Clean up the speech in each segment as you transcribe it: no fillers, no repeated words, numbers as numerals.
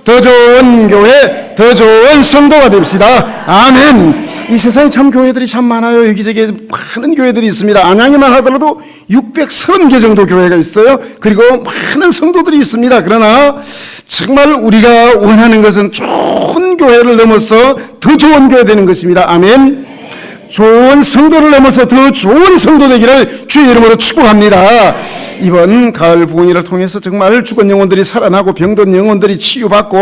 더 좋은 교회, 더 좋은 성도가 됩시다. 아멘. 이 세상에 참 교회들이 참 많아요. 여기저기 많은 교회들이 있습니다. 안양에만 하더라도 630개 정도 교회가 있어요. 그리고 많은 성도들이 있습니다. 그러나 정말 우리가 원하는 것은 좋은 교회를 넘어서 더 좋은 교회 되는 것입니다. 아멘. 좋은 성도를 넘어서 더 좋은 성도 되기를 주의 이름으로 축복합니다. 이번 가을 부흥회를 통해서 정말 죽은 영혼들이 살아나고 병든 영혼들이 치유받고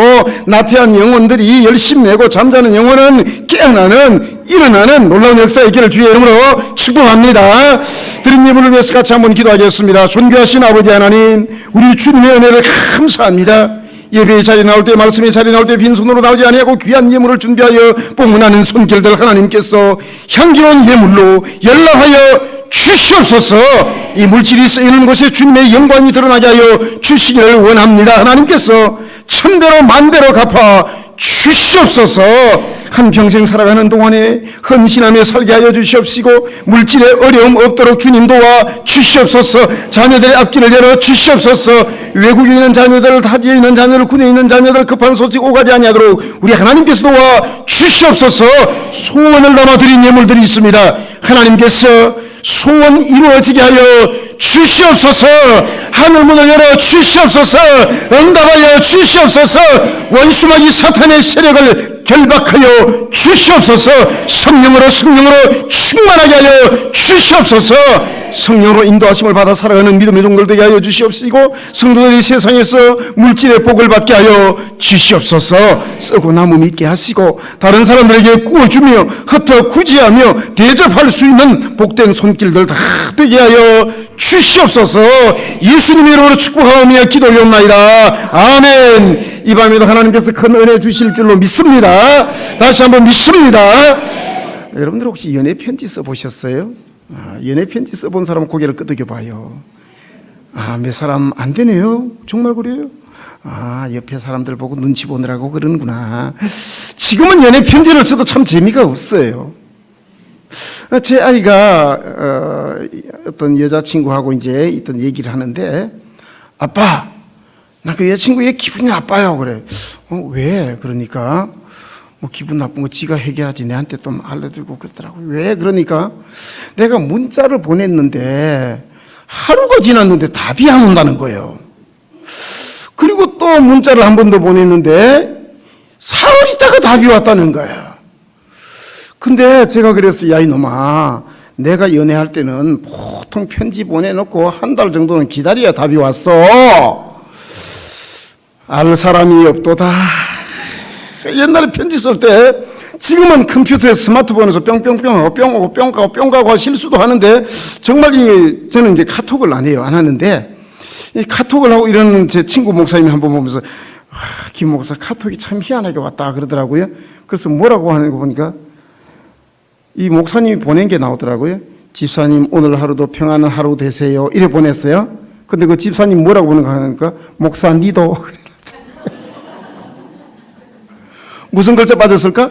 나태한 영혼들이 열심내고 잠자는 영혼은 깨어나는 일어나는 놀라운 역사의 길을 주의 이름으로 축복합니다. 드린 예물을 위해서 같이 한번 기도하겠습니다. 존귀하신 아버지 하나님, 우리 주님의 은혜를 감사합니다. 예배의 자리에 나올 때, 말씀의 자리에 나올 때 빈손으로 나오지 아니하고 귀한 예물을 준비하여 뽕문하는 손길들 하나님께서 향기로운 예물로 연락하여 주시옵소서. 이 물질이 쓰이는 곳에 주님의 영광이 드러나게 하여 주시기를 원합니다. 하나님께서 천배로 만배로 갚아 주시옵소서. 한평생 살아가는 동안에 헌신하며 살게 하여 주시옵시고 물질에 어려움 없도록 주님 도와 주시옵소서. 자녀들의 앞길을 열어 주시옵소서. 외국에 있는 자녀들, 타지에 있는 자녀들, 군에 있는 자녀들 급한 소식 오가지 아니하도록 우리 하나님께서 도와 주시옵소서. 소원을 담아드린 예물들이 있습니다. 하나님께서 소원 이루어지게 하여 주시옵소서. 하늘문을 열어 주시옵소서. 응답하여 주시옵소서. 원수마귀 사탄의 세력을 결박하여 주시옵소서. 성령으로 충만하게 하여 주시옵소서. 성령으로 인도하심을 받아 살아가는 믿음의 종들 되게 하여 주시옵시고 성도들이 세상에서 물질의 복을 받게 하여 주시옵소서. 쓰고 나무 믿게 하시고 다른 사람들에게 구워주며 흩어 구제하며 대접할 수 있는 복된 손길들 다 되게 하여 주시옵소서. 예수님의 이름으로 축복하오며 기도 올려옵나이다. 아멘. 이 밤에도 하나님께서 큰 은혜 주실 줄로 믿습니다. 다시 한번 믿습니다. 여러분들 혹시 연애 편지 써보셨어요? 연애 편지 써본 사람 고개를 끄덕여 봐요. 몇 사람 안 되네요. 정말 그래요? 옆에 사람들 보고 눈치 보느라고 그러는구나. 지금은 연애 편지를 써도 참 재미가 없어요. 제 아이가 어떤 여자친구하고 이제 있던 얘기를 하는데, 아빠, 나 그 여자친구 얘 기분이 나빠요. 그래. 왜? 그러니까 뭐 기분 나쁜 거 지가 해결하지 내한테 또 알려주고 그러더라고요. 왜? 그러니까 내가 문자를 보냈는데 하루가 지났는데 답이 안 온다는 거예요. 그리고 또 문자를 한 번 더 보냈는데 사흘 있다가 답이 왔다는 거예요. 근데 제가 그랬어요. 야 이놈아, 내가 연애할 때는 보통 편지 보내놓고 한 달 정도는 기다려야 답이 왔어. 알 사람이 없도다. 옛날에 편지 쓸 때 지금은 컴퓨터에 스마트폰에서 뿅뿅뿅하고 뿅하고 뿅가고 뿅가고 실수도 하는데 정말 저는 이제 카톡을 안 해요. 안 하는데 이 카톡을 하고 이러는 제 친구 목사님이 한번 보면서 김 목사 카톡이 참 희한하게 왔다 그러더라고요. 그래서 뭐라고 하는 거 보니까 이 목사님이 보낸 게 나오더라고요. 집사님 오늘 하루도 평안한 하루 되세요. 이래 보냈어요. 근데 그 집사님 뭐라고 보는 거 하니까 목사 니도 무슨 글자 빠졌을까?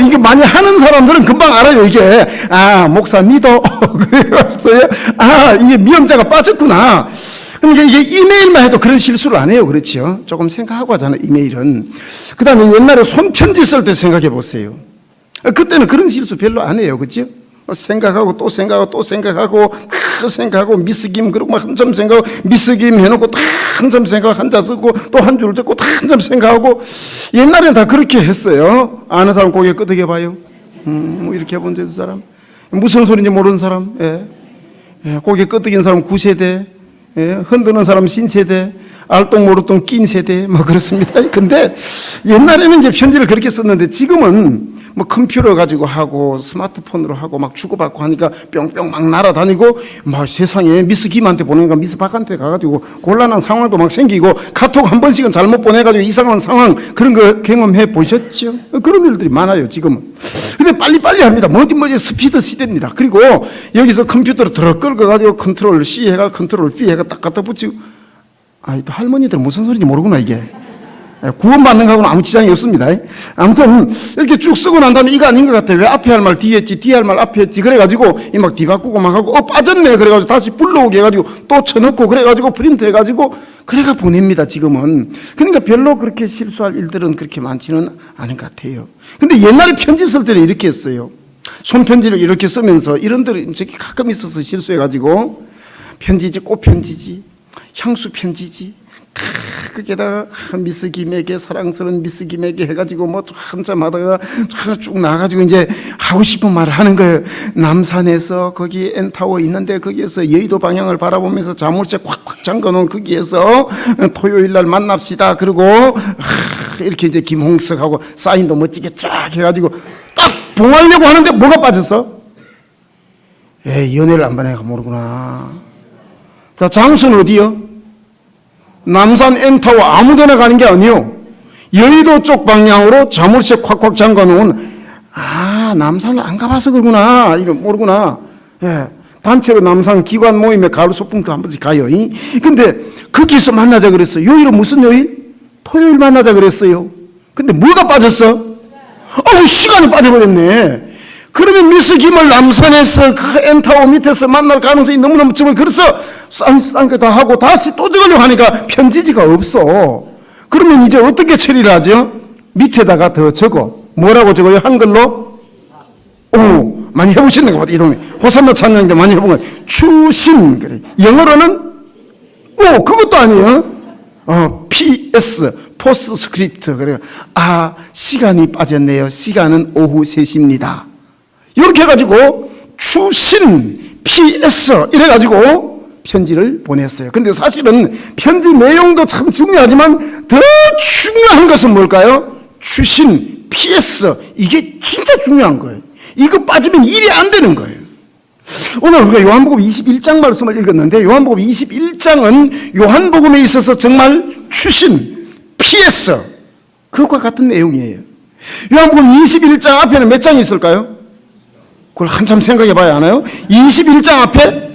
이게 많이 하는 사람들은 금방 알아요. 이게 목사 니도 그래봤어요. 이게 미음자가 빠졌구나. 그러니까 이게 이메일만 해도 그런 실수를 안 해요. 그렇죠? 조금 생각하고 하잖아요. 이메일은. 그 다음에 옛날에 손편지 쓸 때 생각해 보세요. 그때는 그런 실수 별로 안 해요. 그렇죠? 생각하고 또 생각하고 또 생각하고 생각하고 미스김 그러고 막 한참 생각하고 미스김 해놓고 또 한참 생각하고 한자 쓰고 또 한 줄 적고 또 한참 생각하고 옛날에는 다 그렇게 했어요. 아는 사람 고개 끄덕여 봐요. 뭐 이렇게 해본 적 있는 사람 무슨 소리인지 모르는 사람 고개 끄덕이는 사람 9세대 흔드는 사람 신세대 알똥 모르똥 낀 세대 뭐 그렇습니다. 근데 옛날에는 이제 편지를 그렇게 썼는데 지금은 뭐 컴퓨터 가지고 하고 스마트폰으로 하고 막 주고받고 하니까 뿅뿅 막 날아다니고 막 세상에 미스 김한테 보내니까 미스 박한테 가가지고 곤란한 상황도 막 생기고 카톡 한 번씩은 잘못 보내가지고 이상한 상황 그런 거 경험해 보셨죠? 그런 일들이 많아요 지금은. 근데 빨리빨리 합니다. 뭐지 스피드 시대입니다. 그리고 여기서 컴퓨터로 들어 끌어가지고 컨트롤 C 해가 컨트롤 V 해가 딱 갖다 붙이고 또 할머니들 무슨 소리인지 모르구나 이게. 구원받는 거하고는 아무 지장이 없습니다. 아무튼 이렇게 쭉 쓰고 난 다음에 이거 아닌 것 같아. 왜 앞에 할 말 뒤에 했지, 뒤에 할 말 앞에 했지. 그래가지고 이 막 뒤바꾸고 막 하고 빠졌네. 그래가지고 다시 불러오게 해가지고 또 쳐넣고 그래가지고 프린트 해가지고 그래가 보냅니다. 지금은. 그러니까 별로 그렇게 실수할 일들은 그렇게 많지는 않은 것 같아요. 근데 옛날에 편지 쓸 때는 이렇게 했어요. 손편지를 이렇게 쓰면서 이런들이 저기 가끔 있어서 실수해가지고 편지지, 꽃편지지, 향수 편지지, 거기에다가 미스 김에게, 사랑스러운 미스 김에게 해가지고 뭐 한참 하다가 쭉 나가가지고 이제 하고 싶은 말을 하는 거예요. 남산에서 거기 N타워 있는데 거기에서 여의도 방향을 바라보면서 자물쇠 콱콱 잠궈놓은 거기에서 토요일 날 만납시다. 그리고 이렇게 이제 김홍석하고 사인도 멋지게 쫙 해가지고 딱 봉하려고 하는데 뭐가 빠졌어? 연애를 안 받으니까 모르구나. 자, 장소는 어디요? 남산 N타워 아무데나 가는 게 아니요. 여의도 쪽 방향으로 자물쇠 콱콱 잠궈놓은, 남산을 안 가봐서 그러구나. 이거 모르구나. 예. 단체로 남산 기관 모임에 가을 소풍도 한 번씩 가요. 근데 거기서 만나자 그랬어요. 요일은 무슨 요일? 토요일 만나자 그랬어요. 근데 뭐가 빠졌어? 시간이 빠져버렸네. 그러면 미스 김을 남산에서 그 N타워 밑에서 만날 가능성이 너무너무 적어요. 그래서 싼 거 다 하고 다시 또 적으려고 하니까 편지지가 없어. 그러면 이제 어떻게 처리를 하죠? 밑에다가 더 적어. 뭐라고 적어요? 한글로? 많이 해보시는 거 같아요. 이 동네 호산도 찾는데 많이 해본 거예요. 추신. 그래. 영어로는 그것도 아니에요. PS 포스트 스크립트. 그래요. 시간이 빠졌네요. 시간은 오후 3시입니다. 이렇게 해가지고 추신 PS 이래가지고 편지를 보냈어요. 근데 사실은 편지 내용도 참 중요하지만 더 중요한 것은 뭘까요? 추신 PS 이게 진짜 중요한 거예요. 이거 빠지면 일이 안 되는 거예요. 오늘 우리가 요한복음 21장 말씀을 읽었는데 요한복음 21장은 요한복음에 있어서 정말 추신 PS 그것과 같은 내용이에요. 요한복음 21장 앞에는 몇 장이 있을까요? 그걸 한참 생각해 봐야 하나요? 21장 앞에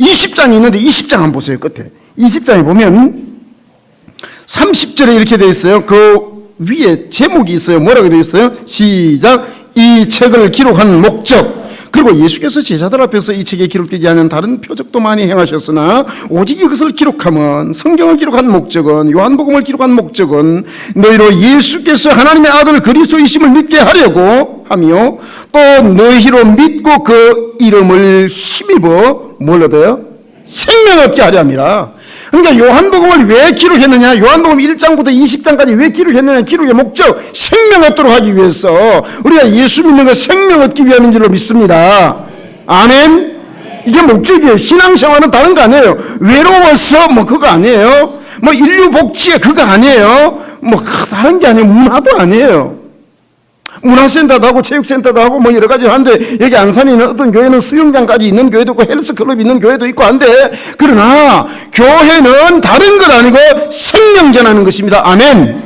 20장이 있는데 20장 한번 보세요. 끝에 20장에 보면 30절에 이렇게 되어 있어요. 그 위에 제목이 있어요. 뭐라고 되어 있어요? 시작. 이 책을 기록한 목적. 그리고 예수께서 제자들 앞에서 이 책에 기록되지 않은 다른 표적도 많이 행하셨으나 오직 이것을 기록하면 성경을 기록한 목적은 요한복음을 기록한 목적은 너희로 예수께서 하나님의 아들 그리스도이심을 믿게 하려고 하며 또 너희로 믿고 그 이름을 힘입어 뭘 얻어요? 생명 얻게 하려 함이라. 그러니까 요한복음을 왜 기록했느냐? 요한복음 1장부터 20장까지 왜 기록했느냐? 기록의 목적 생명 얻도록 하기 위해서 우리가 예수 믿는 것 생명 얻기 위함인 줄로 믿습니다. 아멘. 이게 목적이에요. 신앙생활은 다른 거 아니에요. 외로워서 그거 아니에요. 인류 복지에 그거 아니에요. 다른 게 아니에요. 문화도 아니에요. 문화센터도 하고 체육센터도 하고 여러 가지 하는데 여기 안산에 있는 어떤 교회는 수영장까지 있는 교회도 있고 헬스클럽 있는 교회도 있고 한데 그러나 교회는 다른 건 아니고 생명 전하는 것입니다. 아멘.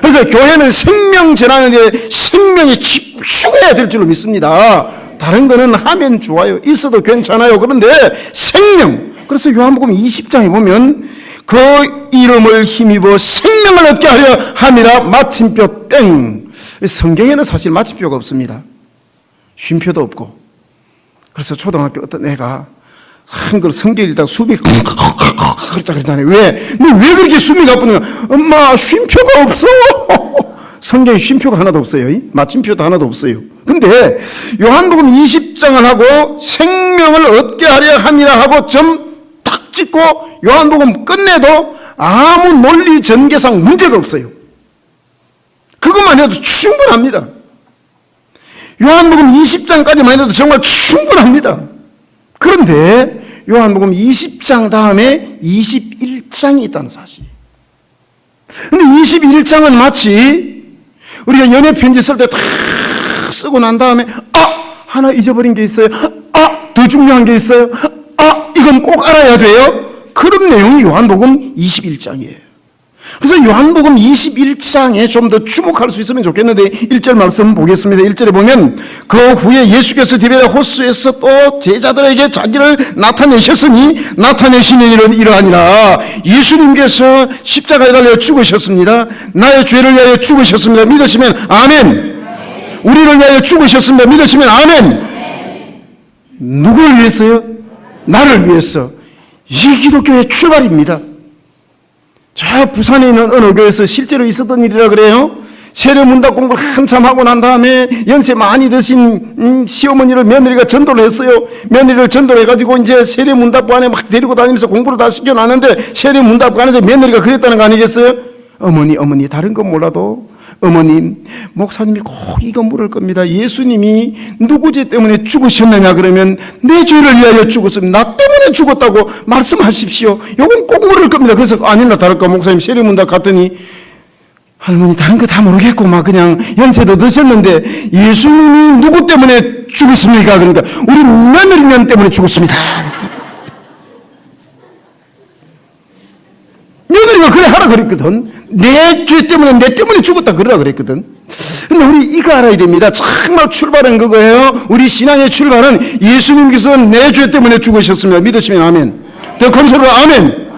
그래서 교회는 생명 전하는 데 생명이 집중해야 될 줄로 믿습니다. 다른 거는 하면 좋아요. 있어도 괜찮아요. 그런데 생명. 그래서 요한복음 20장에 보면 그 이름을 힘입어 생명을 얻게 하려 함이라 마침표 땡. 성경에는 사실 마침표가 없습니다. 쉼표도 없고. 그래서 초등학교 어떤 애가 한글 성경 읽다가 숨이 그랬다 그러잖아요. 왜? 너 왜 그렇게 숨이 가쁘냐? 엄마 쉼표가 없어. 성경에 쉼표가 하나도 없어요. 마침표도 하나도 없어요. 근데 요한복음 20장을 하고 생명을 얻게 하려 함이라 하고 점 딱 찍고 요한복음 끝내도 아무 논리 전개상 문제가 없어요. 그것만 해도 충분합니다. 요한복음 20장까지만 해도 정말 충분합니다. 그런데 요한복음 20장 다음에 21장이 있다는 사실. 근데 21장은 마치 우리가 연애 편지 쓸 때 다 쓰고 난 다음에 하나 잊어버린 게 있어요. 더 중요한 게 있어요. 이건 꼭 알아야 돼요. 그런 내용이 요한복음 21장이에요. 그래서 요한복음 21장에 좀 더 주목할 수 있으면 좋겠는데 1절 말씀 보겠습니다. 1절에 보면 그 후에 예수께서 디베랴 호수에서 또 제자들에게 자기를 나타내셨으니 나타내시는 일은 이러하니라. 예수님께서 십자가에 달려 죽으셨습니다. 나의 죄를 위하여 죽으셨습니다. 믿으시면 아멘. 우리를 위하여 죽으셨습니다. 믿으시면 아멘. 누구를 위해서요? 나를 위해서. 이게 기독교의 출발입니다. 저 부산에 있는 어느 교회에서 실제로 있었던 일이라 그래요. 세례 문답 공부를 한참 하고 난 다음에 연세 많이 드신 시어머니를 며느리가 전도를 했어요. 며느리를 전도를 해가지고 이제 세례 문답관에 막 데리고 다니면서 공부를 다 시켜놨는데 세례 문답관에 며느리가 그랬다는 거 아니겠어요? 어머니 다른 건 몰라도 어머님, 목사님이 꼭 이거 물을 겁니다. 예수님이 누구 죄 때문에 죽으셨느냐 그러면 내 죄를 위하여 죽었습니다. 나 때문에 죽었다고 말씀하십시오. 요건 꼭 물을 겁니다. 그래서 아니나 다를까 목사님 세례문답 갔더니 할머니 다른 거 다 모르겠고 막 그냥 연세도 드셨는데 예수님이 누구 때문에 죽으십니까? 그러니까 우리 며느리년 때문에 죽었습니다. 며느리가 그래 하라 그랬거든. 내 죄 때문에 내 때문에 죽었다 그러라 그랬거든. 근데 우리 이거 알아야 됩니다. 정말 출발은 그거예요. 우리 신앙의 출발은 예수님께서 내 죄 때문에 죽으셨습니다. 믿으시면 아멘. 더 검소로 아멘.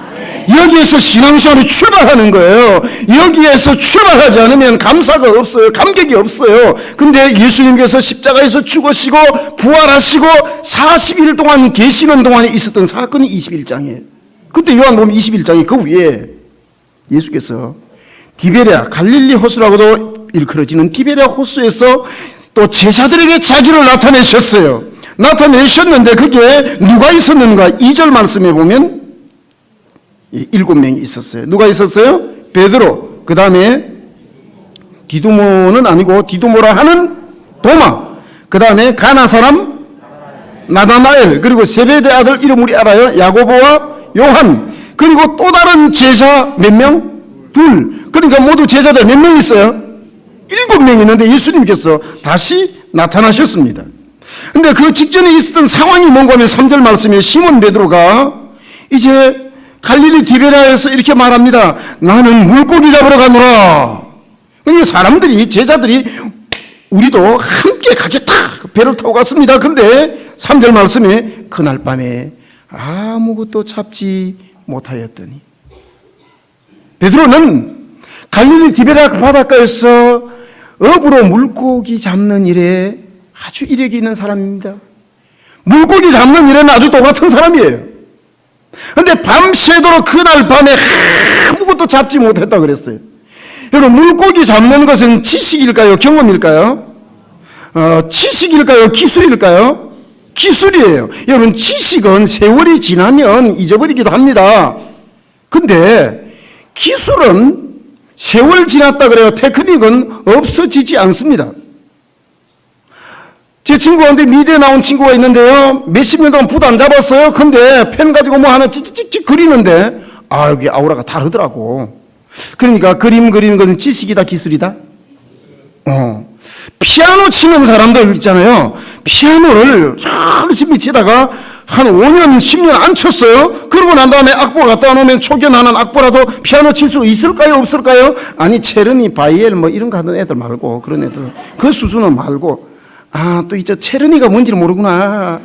여기에서 신앙생활이 출발하는 거예요. 여기에서 출발하지 않으면 감사가 없어요. 감격이 없어요. 근데 예수님께서 십자가에서 죽으시고 부활하시고 40일 동안 계시는 동안에 있었던 사건이 21장이에요. 그때 요한복음 21장이 그 위에 예수께서 디베랴 갈릴리 호수라고도 일컬어지는 디베랴 호수에서 또 제자들에게 자기를 나타내셨어요. 나타내셨는데 그게 누가 있었는가? 2절 말씀에 보면 7명이 있었어요. 누가 있었어요? 베드로, 그 다음에 디두모는 아니고 디두모라 하는 도마, 그 다음에 가나 사람 나다나엘, 그리고 세베대 아들 이름 우리 알아요? 야고보와 요한, 그리고 또 다른 제자 몇 명? 둘. 그러니까 모두 제자들 몇 명 있어요? 7명 있는데 예수님께서 다시 나타나셨습니다. 근데 그 직전에 있었던 상황이 뭔가 하면 3절 말씀에 시몬 베드로가 이제 갈릴리 디베랴에서 이렇게 말합니다. 나는 물고기 잡으러 가노라. 그러니까 사람들이 제자들이 우리도 함께 가겠다. 배를 타고 갔습니다. 그런데 3절 말씀에 그날 밤에 아무것도 잡지 못하였더니 베드로는 갈릴리 디베랴 바닷가에서 업으로 물고기 잡는 일에 아주 이력이 있는 사람입니다. 물고기 잡는 일에는 아주 똑같은 사람이에요. 그런데 밤새도록 그날 밤에 아무것도 잡지 못했다 그랬어요. 여러분 물고기 잡는 것은 지식일까요? 경험일까요? 지식일까요? 기술일까요? 기술이에요. 여러분 지식은 세월이 지나면 잊어버리기도 합니다. 근데 기술은 세월 지났다 그래요. 테크닉은 없어지지 않습니다. 제 친구한테 미대에 나온 친구가 있는데요. 몇십 년 동안 붓 안 잡았어요. 근데 펜 가지고 뭐 하나 찍찍찍 그리는데 여기 아우라가 다르더라고. 그러니까 그림 그리는 것은 지식이다 기술이다? 피아노 치는 사람들 있잖아요. 피아노를 열심히 치다가 한 5년 10년 안 쳤어요. 그러고 난 다음에 악보 갖다 놓으면 초견하는 악보라도 피아노 칠 수 있을까요 없을까요? 아니 체르니 바이엘 뭐 이런 거 하는 애들 말고 그런 애들 그 수준은 말고 또 이제 체르니가 뭔지를 모르구나.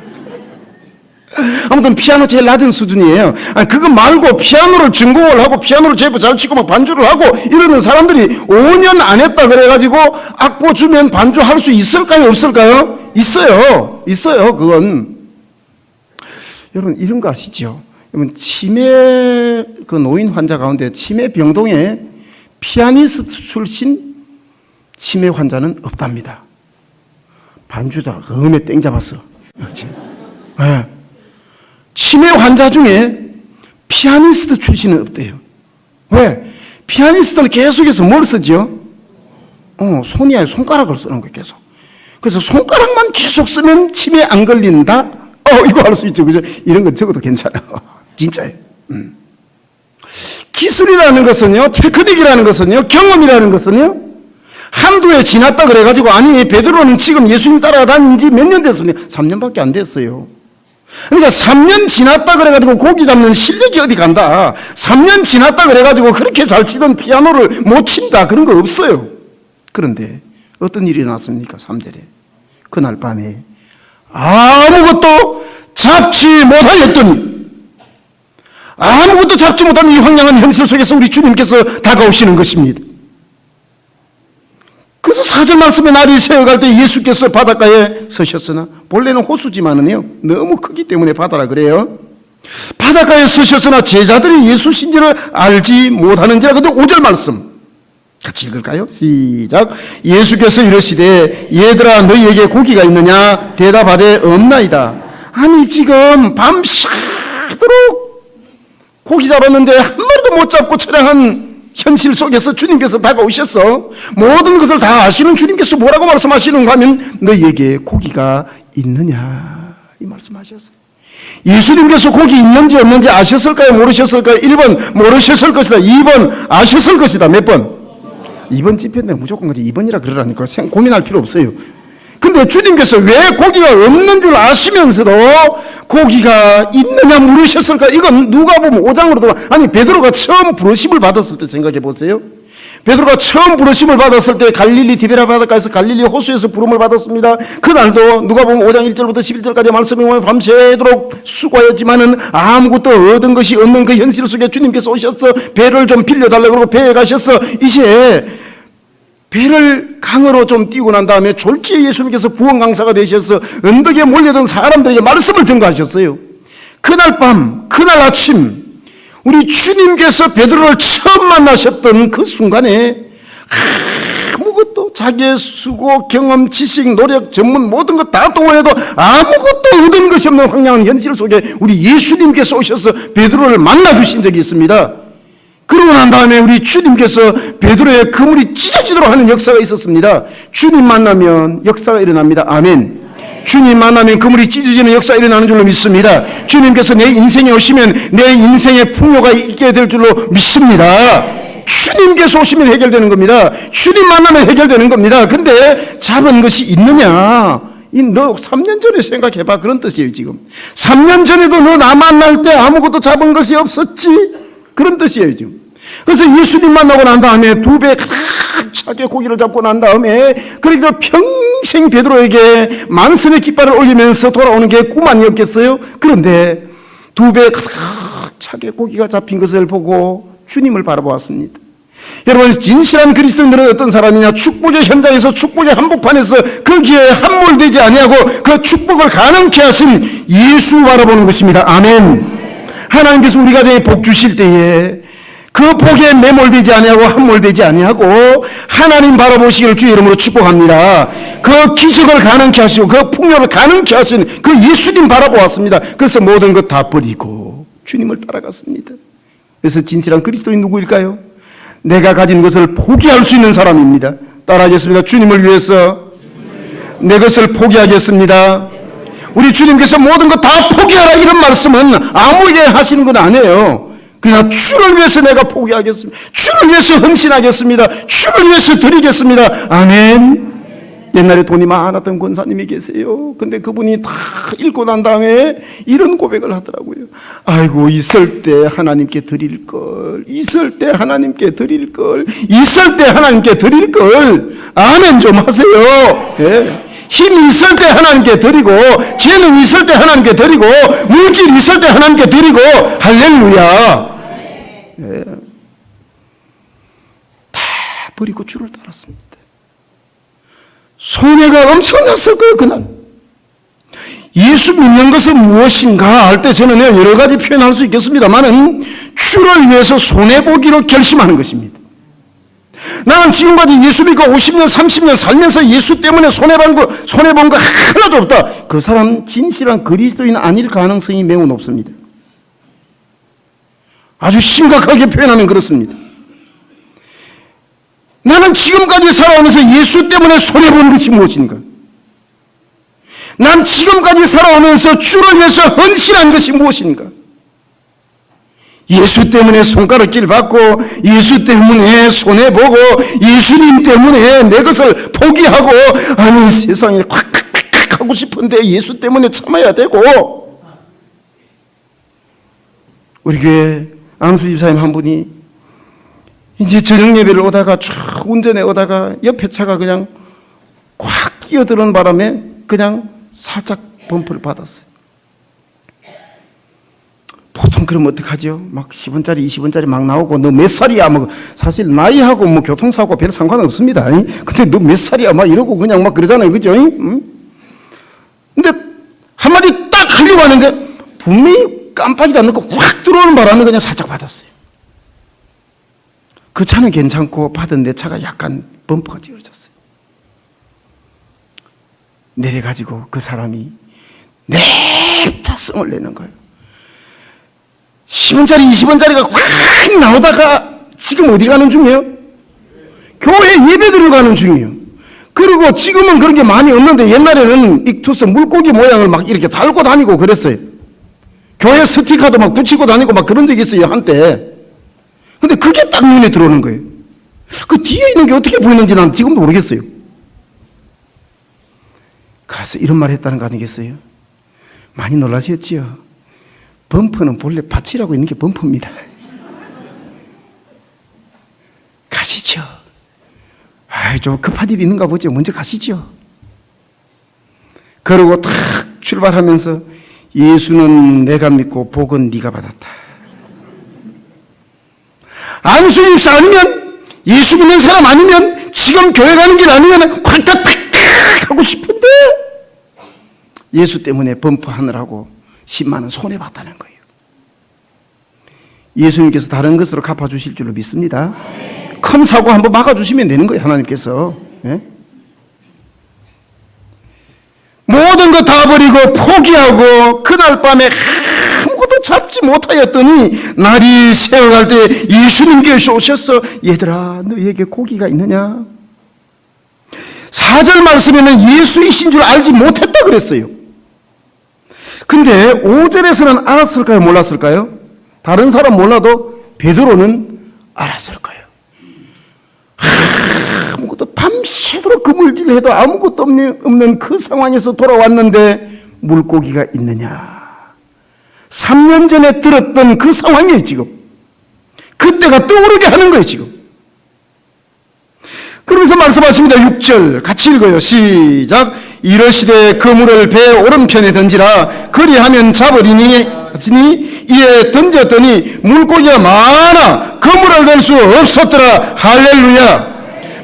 아무튼 피아노 제일 낮은 수준이에요. 그거 말고 피아노를 전공을 하고 피아노를 제법 잘 치고 막 반주를 하고 이러는 사람들이 5년 안 했다 그래가지고 악보 주면 반주할 수 있을까요 없을까요? 있어요 그건. 여러분 이런 거 아시죠? 여러분 치매 그 노인 환자 가운데 치매 병동에 피아니스트 출신 치매 환자는 없답니다. 반주자 음에 땡 잡았어. 네. 치매 환자 중에 피아니스트 출신은 없대요. 왜? 피아니스트는 계속해서 뭘 쓰죠? 손이 아니라 손가락을 쓰는 거예요 계속. 그래서 손가락만 계속 쓰면 치매 안 걸린다? 이거 할 수 있죠. 그죠? 이런 건 적어도 괜찮아. 진짜예요. 기술이라는 것은요, 테크닉이라는 것은요, 경험이라는 것은요, 한두 해 지났다 그래가지고, 아니, 베드로는 지금 예수님 따라다닌 지 몇 년 됐습니까? 3년밖에 안 됐어요. 그러니까 3년 지났다 그래가지고 고기 잡는 실력이 어디 간다. 3년 지났다 그래가지고 그렇게 잘 치던 피아노를 못 친다. 그런 거 없어요. 그런데 어떤 일이 났습니까? 3절에. 그날 밤에 아무것도 잡지 못하였더니, 아무것도 잡지 못하는 이 황량한 현실 속에서 우리 주님께서 다가오시는 것입니다. 그래서 4절 말씀에 날이 새어갈 때 예수께서 바닷가에 서셨으나, 본래는 호수지만은요 너무 크기 때문에 바다라 그래요. 바닷가에 서셨으나 제자들이 예수신지를 알지 못하는지라. 근데 5절 말씀 같이 읽을까요? 시작. 예수께서 이르시되 얘들아 너희에게 고기가 있느냐? 대답하되 없나이다. 아니 지금 밤새도록 고기 잡았는데 한 마리도 못 잡고 처량한 현실 속에서 주님께서 다가오셔서 모든 것을 다 아시는 주님께서 뭐라고 말씀하시는가 하면 너희에게 고기가 있느냐 이 말씀하셨어요. 예수님께서 고기 있는지 없는지 아셨을까요? 모르셨을까요? 1번 모르셨을 것이다. 2번 아셨을 것이다. 몇 번? 2번 집회인데 무조건 2번이라 그러라니까 고민할 필요 없어요. 근데 주님께서 왜 고기가 없는 줄 아시면서도 고기가 있느냐 물으셨을까? 이건 누가 보면 5장으로 돌아. 아니 베드로가 처음 부르심을 받았을 때 생각해 보세요. 베드로가 처음 부르심을 받았을 때 갈릴리 디베라 바닷가에서 갈릴리 호수에서 부름을 받았습니다. 그날도 누가 보면 5장 1절부터 11절까지 말씀에 보면 밤새도록 수고하였지만은 아무것도 얻은 것이 없는 그 현실 속에 주님께서 오셔서 배를 좀 빌려달라고 그러고 배에 가셔서 이제 배를 강으로 좀 띄고 난 다음에 졸지에 예수님께서 부흥 강사가 되셔서 언덕에 몰려든 사람들에게 말씀을 전가하셨어요. 그날 밤, 그날 아침 우리 주님께서 베드로를 처음 만나셨던 그 순간에 아무것도 자기의 수고, 경험, 지식, 노력, 전문 모든 것 다 동원해도 아무것도 얻은 것이 없는 황량한 현실 속에 우리 예수님께서 오셔서 베드로를 만나주신 적이 있습니다. 그러고 난 다음에 우리 주님께서 베드로의 그물이 찢어지도록 하는 역사가 있었습니다. 주님 만나면 역사가 일어납니다. 아멘. 주님 만나면 그물이 찢어지는 역사가 일어나는 줄로 믿습니다. 주님께서 내 인생에 오시면 내 인생에 풍요가 있게 될 줄로 믿습니다. 주님께서 오시면 해결되는 겁니다. 주님 만나면 해결되는 겁니다. 근데 잡은 것이 있느냐? 너 3년 전에 생각해봐. 그런 뜻이에요 지금. 3년 전에도 너 나 만날 때 아무것도 잡은 것이 없었지? 그런 뜻이에요 지금. 그래서 예수님 만나고 난 다음에 2배 가득 차게 고기를 잡고 난 다음에 그러니까 평생 베드로에게 만선의 깃발을 올리면서 돌아오는 게 꿈 아니었겠어요? 그런데 2배 가득 차게 고기가 잡힌 것을 보고 주님을 바라보았습니다. 여러분 진실한 그리스도인들은 어떤 사람이냐? 축복의 현장에서 축복의 한복판에서 거기에 함몰되지 아니하고 그 축복을 가능케 하신 예수 바라보는 것입니다. 아멘. 하나님께서 우리 가정에 복 주실 때에 그 복에 매몰되지 아니하고 함몰되지 아니하고 하나님 바라보시기를 주의 이름으로 축복합니다. 그 기적을 가능케 하시고 그 풍요를 가능케 하신 그 예수님 바라보았습니다. 그래서 모든 것 다 버리고 주님을 따라갔습니다. 그래서 진실한 그리스도인 누구일까요? 내가 가진 것을 포기할 수 있는 사람입니다. 따라하겠습니다. 주님을 위해서 내 것을 포기하겠습니다. 우리 주님께서 모든 것 다 포기하라 이런 말씀은 아무에게 하시는 건 아니에요. 그냥 주를 위해서 내가 포기하겠습니다. 주를 위해서 헌신하겠습니다. 주를 위해서 드리겠습니다. 아멘. 옛날에 돈이 많았던 권사님이 계세요. 근데 그분이 다 읽고 난 다음에 이런 고백을 하더라고요. 아이고 있을 때 하나님께 드릴 걸, 있을 때 하나님께 드릴 걸, 있을 때 하나님께 드릴 걸. 아멘 좀 하세요. 예. 힘이 있을 때 하나님께 드리고 재능 있을 때 하나님께 드리고 물질 있을 때 하나님께 드리고 할렐루야. 예. 다 버리고 주를 따랐습니다. 손해가 엄청났을 거예요 그날. 예수 믿는 것은 무엇인가 할 때 저는 여러 가지 표현할 수 있겠습니다만은 주를 위해서 손해보기로 결심하는 것입니다. 나는 지금까지 예수 믿고 50년 30년 살면서 예수 때문에 손해본 거 하나도 없다. 그 사람 진실한 그리스도인 아닐 가능성이 매우 높습니다. 아주 심각하게 표현하면 그렇습니다. 나는 지금까지 살아오면서 예수 때문에 손해본 것이 무엇인가? 난 지금까지 살아오면서 주를 위해서 헌신한 것이 무엇인가? 예수 때문에 손가락질 받고 예수 때문에 손해보고 예수님 때문에 내 것을 포기하고 아니 세상에 콱콱콱 하고 싶은데 예수 때문에 참아야 되고 우리 교회 안수 집사님 한 분이 이제 저녁 예배를 오다가 쭉 운전해 오다가 옆에 차가 그냥 꽉 끼어드는 바람에 그냥 살짝 범퍼를 받았어요. 보통 그러면 어떡하죠? 막 10원짜리, 20원짜리 막 나오고 너 몇 살이야? 뭐 사실 나이하고 뭐 교통사고 별 상관 없습니다. 근데 너 몇 살이야? 막 이러고 그냥 막 그러잖아요. 그죠? 근데 한마디 딱 하려고 하는데 분명히 깜빡이도 안 넣고 확 들어오는 바람에 그냥 살짝 받았어요. 그 차는 괜찮고 받은 내 차가 약간 범퍼가 찌그러졌어요. 내려가지고 그 사람이 냅다 성을 내는 거예요. 10원짜리, 20원짜리가 확 나오다가 지금 어디 가는 중이에요? 교회 예배 들어가는 중이에요. 그리고 지금은 그런 게 많이 없는데 옛날에는 익투스 물고기 모양을 막 이렇게 달고 다니고 그랬어요. 교회 스티커도 막 붙이고 다니고 막 그런 적이 있어요, 한때. 근데 그게 딱 눈에 들어오는 거예요. 그 뒤에 있는 게 어떻게 보이는지 난 지금도 모르겠어요. 가서 이런 말 했다는 거 아니겠어요? 많이 놀라셨지요? 범퍼는 본래 밭이라고 있는 게 범퍼입니다. 가시죠. 좀 급한 일이 있는가 보죠. 먼저 가시죠. 그러고 탁 출발하면서 예수는 내가 믿고 복은 네가 받았다. 안수입사 아니면 예수 믿는 사람 아니면 지금 교회 가는 길 아니면 콱탁 하고 싶은데 예수 때문에 범퍼 하느라고 10만 원 손해봤다는 거예요. 예수님께서 다른 것으로 갚아주실 줄로 믿습니다. 큰 사고 한번 막아주시면 되는 거예요. 하나님께서. 예? 모든 거 다 버리고 포기하고 그날 밤에 아무것도 잡지 못하였더니 날이 새어갈 때 예수님께서 오셔서 얘들아 너희에게 고기가 있느냐? 4절 말씀에는 예수이신 줄 알지 못했다 그랬어요. 근데 5절에서는 알았을까요? 몰랐을까요? 다른 사람 몰라도 베드로는 알았을 거예요. 아무것도 밤새도록 그물질해도 아무것도 없는 그 상황에서 돌아왔는데 물고기가 있느냐. 3년 전에 들었던 그 상황이에요 지금. 그때가 떠오르게 하는 거예요 지금. 그러면서 말씀하십니다. 6절 같이 읽어요. 시작. 이러시되 그물을 배 오른편에 던지라. 그리하면 잡으리니 이에 던졌더니 물고기가 많아 그물을 댈 수 없었더라. 할렐루야.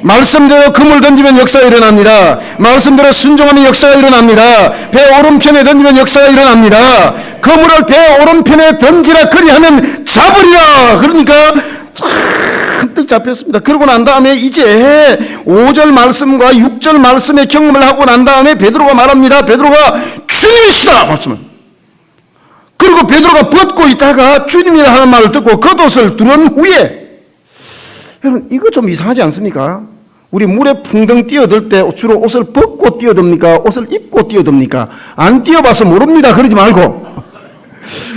말씀대로 그물 던지면 역사가 일어납니다. 말씀대로 순종하면 역사가 일어납니다. 배 오른편에 던지면 역사가 일어납니다. 그물을 배 오른편에 던지라. 그리하면 잡으리라. 그러니까 잔뜩 잡혔습니다. 그러고 난 다음에 이제 5절 말씀과 6절 말씀의 경험을 하고 난 다음에 베드로가 말합니다. 베드로가 주님이시다 말씀을. 그리고 베드로가 벗고 있다가 주님이라 하는 말을 듣고 겉옷을 두른 후에, 여러분 이거 좀 이상하지 않습니까? 우리 물에 풍덩 뛰어들 때 주로 옷을 벗고 뛰어듭니까? 옷을 입고 뛰어듭니까? 안 뛰어봐서 모릅니다. 그러지 말고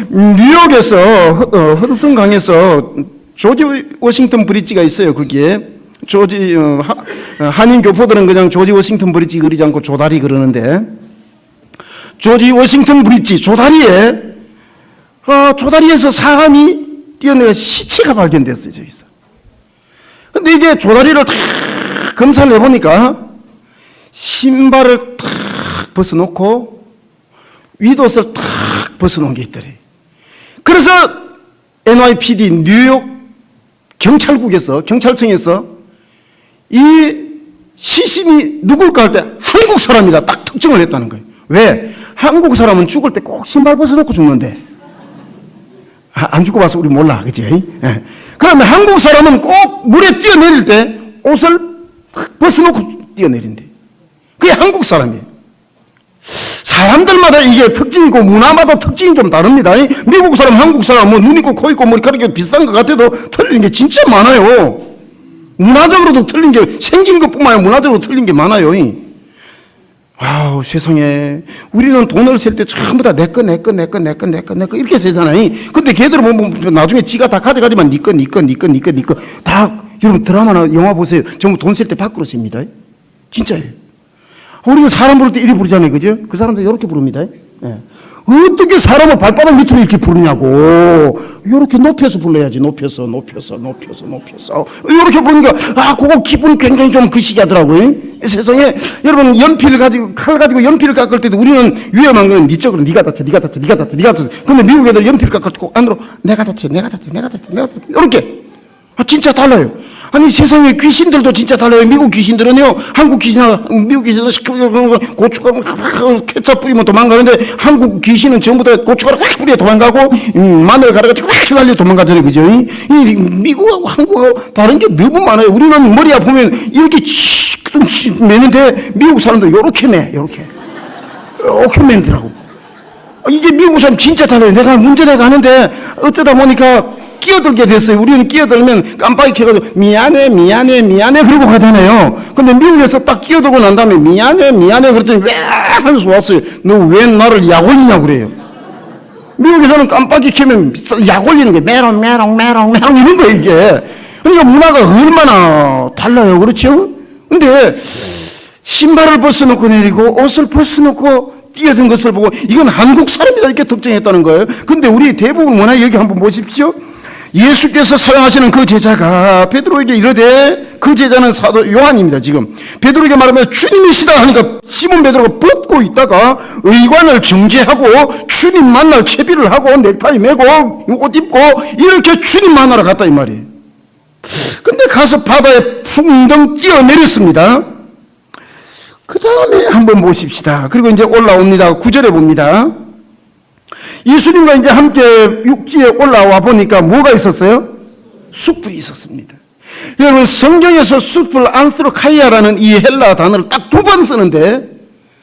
뉴욕에서 허드슨강에서 조지 워싱턴 브릿지가 있어요. 거기에 한인 교포들은 그냥 조지 워싱턴 브릿지 그리지 않고 조다리 그러는데, 조지 워싱턴 브릿지 조다리에 조다리에서 사람이 뛰어내려 시체가 발견됐어요. 저기서. 근데 이게 조다리를 탁 검사를 해보니까 신발을 탁 벗어놓고 윗옷을 탁 벗어놓은 게 있더래. 그래서 NYPD 뉴욕 경찰청에서 이 시신이 누굴까 할 때 한국 사람이다 딱 특정을 했다는 거예요. 왜? 한국 사람은 죽을 때 꼭 신발 벗어놓고 죽는데. 안 죽고 봐서 우리 몰라. 그치? 예. 그러면 한국 사람은 꼭 물에 뛰어내릴 때 옷을 벗어놓고 뛰어내린대. 그게 한국 사람이에요. 사람들마다 이게 특징이고 문화마다 특징이 좀 다릅니다. 미국 사람, 한국 사람, 뭐 눈 있고 코 있고 머리카락이 비슷한 것 같아도 틀린 게 진짜 많아요. 문화적으로도 틀린 게 생긴 것뿐만 아니라 문화적으로 틀린 게 많아요. 아우 세상에, 우리는 돈을 셀 때 전부 다 내 거 이렇게 세잖아요. 근데 걔들은 뭐 나중에 지가 다 가져가지만 네 거 다. 여러분 드라마나 영화 보세요. 전부 돈 셀 때 밖으로 셉니다. 진짜예요. 우리는 사람 부를 때 이리 부르잖아요. 그죠? 그 사람들 이렇게 부릅니다. 예. 어떻게 사람을 발바닥 밑으로 이렇게 부르냐고. 이렇게 높여서 불러야지. 높여서. 이렇게 보니까, 그거 기분이 굉장히 좀 그시기 하더라고요. 세상에, 여러분, 칼 가지고 연필을 깎을 때도 우리는 위험한 건 니쪽으로 네가 다쳐. 근데 미국 애들 연필 깎을 때 꼭 안으로 내가 다쳐. 이렇게. 진짜 달라요. 아니, 세상에 귀신들도 진짜 달라요. 미국 귀신들은요, 한국 귀신하고, 미국 귀신은 고춧가루 케첩 뿌리면 도망가는데, 한국 귀신은 전부 다 고춧가루 확 뿌려 도망가고, 마늘 갈아가지고 확 휘날려 도망가잖아요. 그죠? 이 미국하고 한국하고 다른 게 너무 많아요. 우리는 머리 아프면 이렇게 매는데, 미국 사람들 요렇게 매, 요렇게 매더라고. 이게 미국 사람 진짜 달라요. 내가 운전해 가는데, 어쩌다 보니까, 끼어들게 됐어요. 우리는 끼어들면 깜빡이 켜가지고 미안해 그러고 가잖아요. 근데 미국에서 딱 끼어들고 난 다음에 미안해 그랬더니 왜 하면서 왔어요. 너 왜 나를 약 올리냐고 그래요. 미국에서는 깜빡이 켜면 약 올리는 게 메롱 이런 거예요 이게. 그러니까 문화가 얼마나 달라요. 그렇죠? 근데 신발을 벗어놓고 내리고 옷을 벗어놓고 뛰어든 것을 보고 이건 한국 사람이다 이렇게 특정했다는 거예요. 근데 우리 대부분 문화 여기 한번 보십시오. 예수께서 사랑하시는 그 제자가 베드로에게 이르되, 그 제자는 사도 요한입니다. 지금 베드로에게 말하면 주님이시다 하니까 시몬 베드로가 벗고 있다가 의관을 정제하고 주님 만날 채비를 하고 넥타이 메고 옷 입고 이렇게 주님 만나러 갔다 이 말이에요. 근데 가서 바다에 풍덩 뛰어내렸습니다. 그 다음에 한번 보십시다. 그리고 이제 올라옵니다. 9절에 봅니다. 예수님과 이제 함께 육지에 올라와 보니까 뭐가 있었어요? 숯불이 있었습니다. 여러분, 성경에서 숯불 안스로카이아라는 이 헬라 단어를 딱 2번 쓰는데,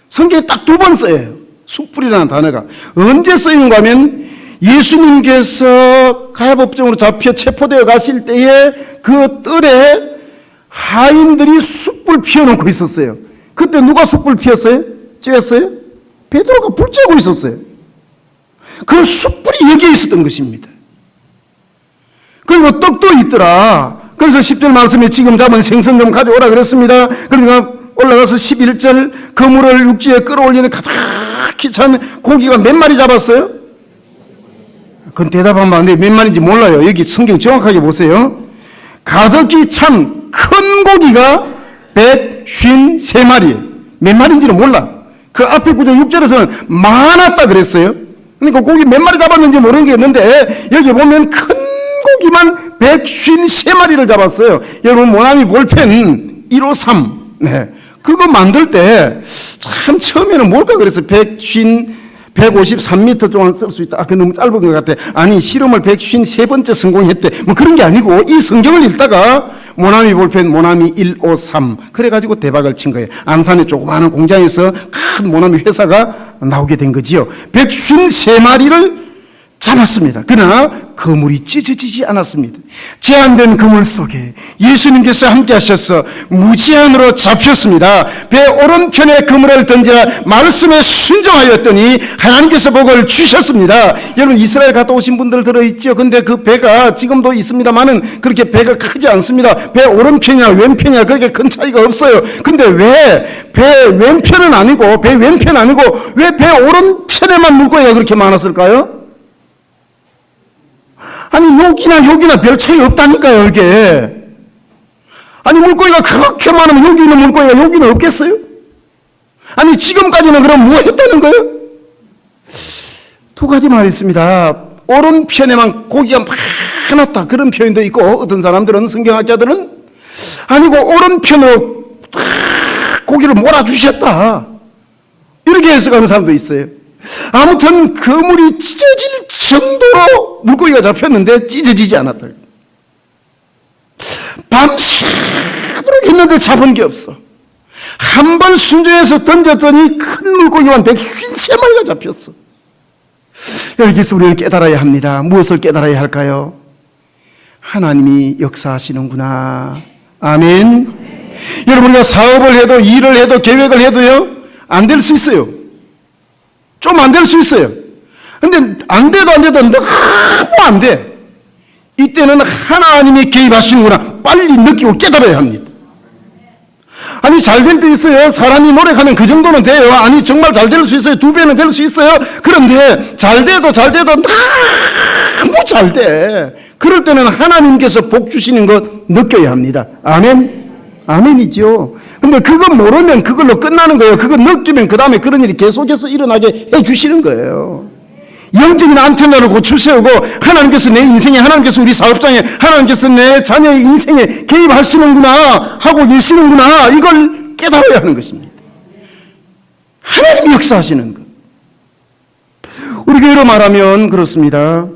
성경에 딱 2번 써요. 숯불이라는 단어가. 언제 쓰이는가 하면, 예수님께서 가야법정으로 잡혀 체포되어 가실 때에 그 뜰에 하인들이 숯불 피워놓고 있었어요. 그때 누가 숯불 피웠어요? 쬐었어요? 베드로가 불 쬐고 있었어요. 그 숯불이 여기에 있었던 것입니다. 그리고 떡도 있더라. 그래서 10절 말씀에 지금 잡은 생선 좀 가져오라 그랬습니다. 그러니까 올라가서 11절 그물을 육지에 끌어올리는 가득히 찬 고기가 몇 마리 잡았어요? 그건 대답하면 안 돼요. 몇 마리인지 몰라요. 여기 성경 정확하게 보세요. 가득히 찬 큰 고기가 153마리. 몇 마리인지는 몰라. 그 앞에 구절 6절에서는 많았다 그랬어요. 그러니까 고기 몇 마리 잡았는지 모르는 게 있는데 여기 보면 큰 고기만 153마리를 잡았어요. 여러분, 모나미 볼펜 153 그거 만들 때 참 처음에는 뭘까 그랬어요. 153m 동안 쓸 수 있다. 그게 너무 짧은 것 같아. 아니, 실험을 153번째 성공했대. 뭐 그런 게 아니고 이 성경을 읽다가 모나미 볼펜 모나미 153 그래가지고 대박을 친 거예요. 안산의 조그마한 공장에서 큰 모나미 회사가 나오게 된 거지요. 153마리를 잡았습니다. 그러나 그물이 찢어지지 않았습니다. 제한된 그물 속에 예수님께서 함께 하셔서 무제한으로 잡혔습니다. 배 오른편에 그물을 던져 말씀에 순종하였더니 하나님께서 복을 주셨습니다. 여러분, 이스라엘 갔다 오신 분들 들어있죠. 근데 그 배가 지금도 있습니다만은 그렇게 배가 크지 않습니다. 배 오른편이나 왼편이나 그렇게 큰 차이가 없어요. 근데 왜 배 왼편은 아니고 배 왼편 아니고 왜 배 오른편에만 물고기가 그렇게 많았을까요? 아니, 여기나 별 차이 없다니까요, 이게. 아니, 물고기가 그렇게 많으면 여기 있는 물고기가 여기는 없겠어요? 아니, 지금까지는 그럼 뭐 했다는 거예요? 2가지 말이 있습니다. 오른편에만 고기가 많았다. 그런 표현도 있고, 어떤 사람들은, 성경학자들은, 아니고, 오른편으로 고기를 몰아주셨다. 이렇게 해석하는 사람도 있어요. 아무튼 그물이 찢어질 정도로 물고기가 잡혔는데 찢어지지 않았다. 밤새도록 했는데 잡은 게 없어. 한 번 순종해서 던졌더니 큰 물고기만 153마리가 잡혔어. 여기서 우리는 깨달아야 합니다. 무엇을 깨달아야 할까요? 하나님이 역사하시는구나. 아멘. 여러분, 우리가 사업을 해도 일을 해도 계획을 해도요 안 될 수 있어요. 좀 안 될 수 있어요. 근데 안 돼도 너무 안 돼. 이때는 하나님이 개입하시는구나 빨리 느끼고 깨달아야 합니다. 아니, 잘 될 때 있어요. 사람이 노력하면 그 정도는 돼요. 아니, 정말 잘 될 수 있어요. 2배는 될 수 있어요. 그런데 잘 돼도 너무 잘 돼. 그럴 때는 하나님께서 복 주시는 것 느껴야 합니다. 아멘. 아멘이죠. 근데 그거 모르면 그걸로 끝나는 거예요. 그거 느끼면 그 다음에 그런 일이 계속해서 일어나게 해 주시는 거예요. 영적인 안테나를 고쳐 세우고 하나님께서 내 인생에, 하나님께서 우리 사업장에, 하나님께서 내 자녀의 인생에 개입하시는구나 하고 계시는구나, 이걸 깨달아야 하는 것입니다. 하나님이 역사하시는 것. 우리 교회로 말하면 그렇습니다.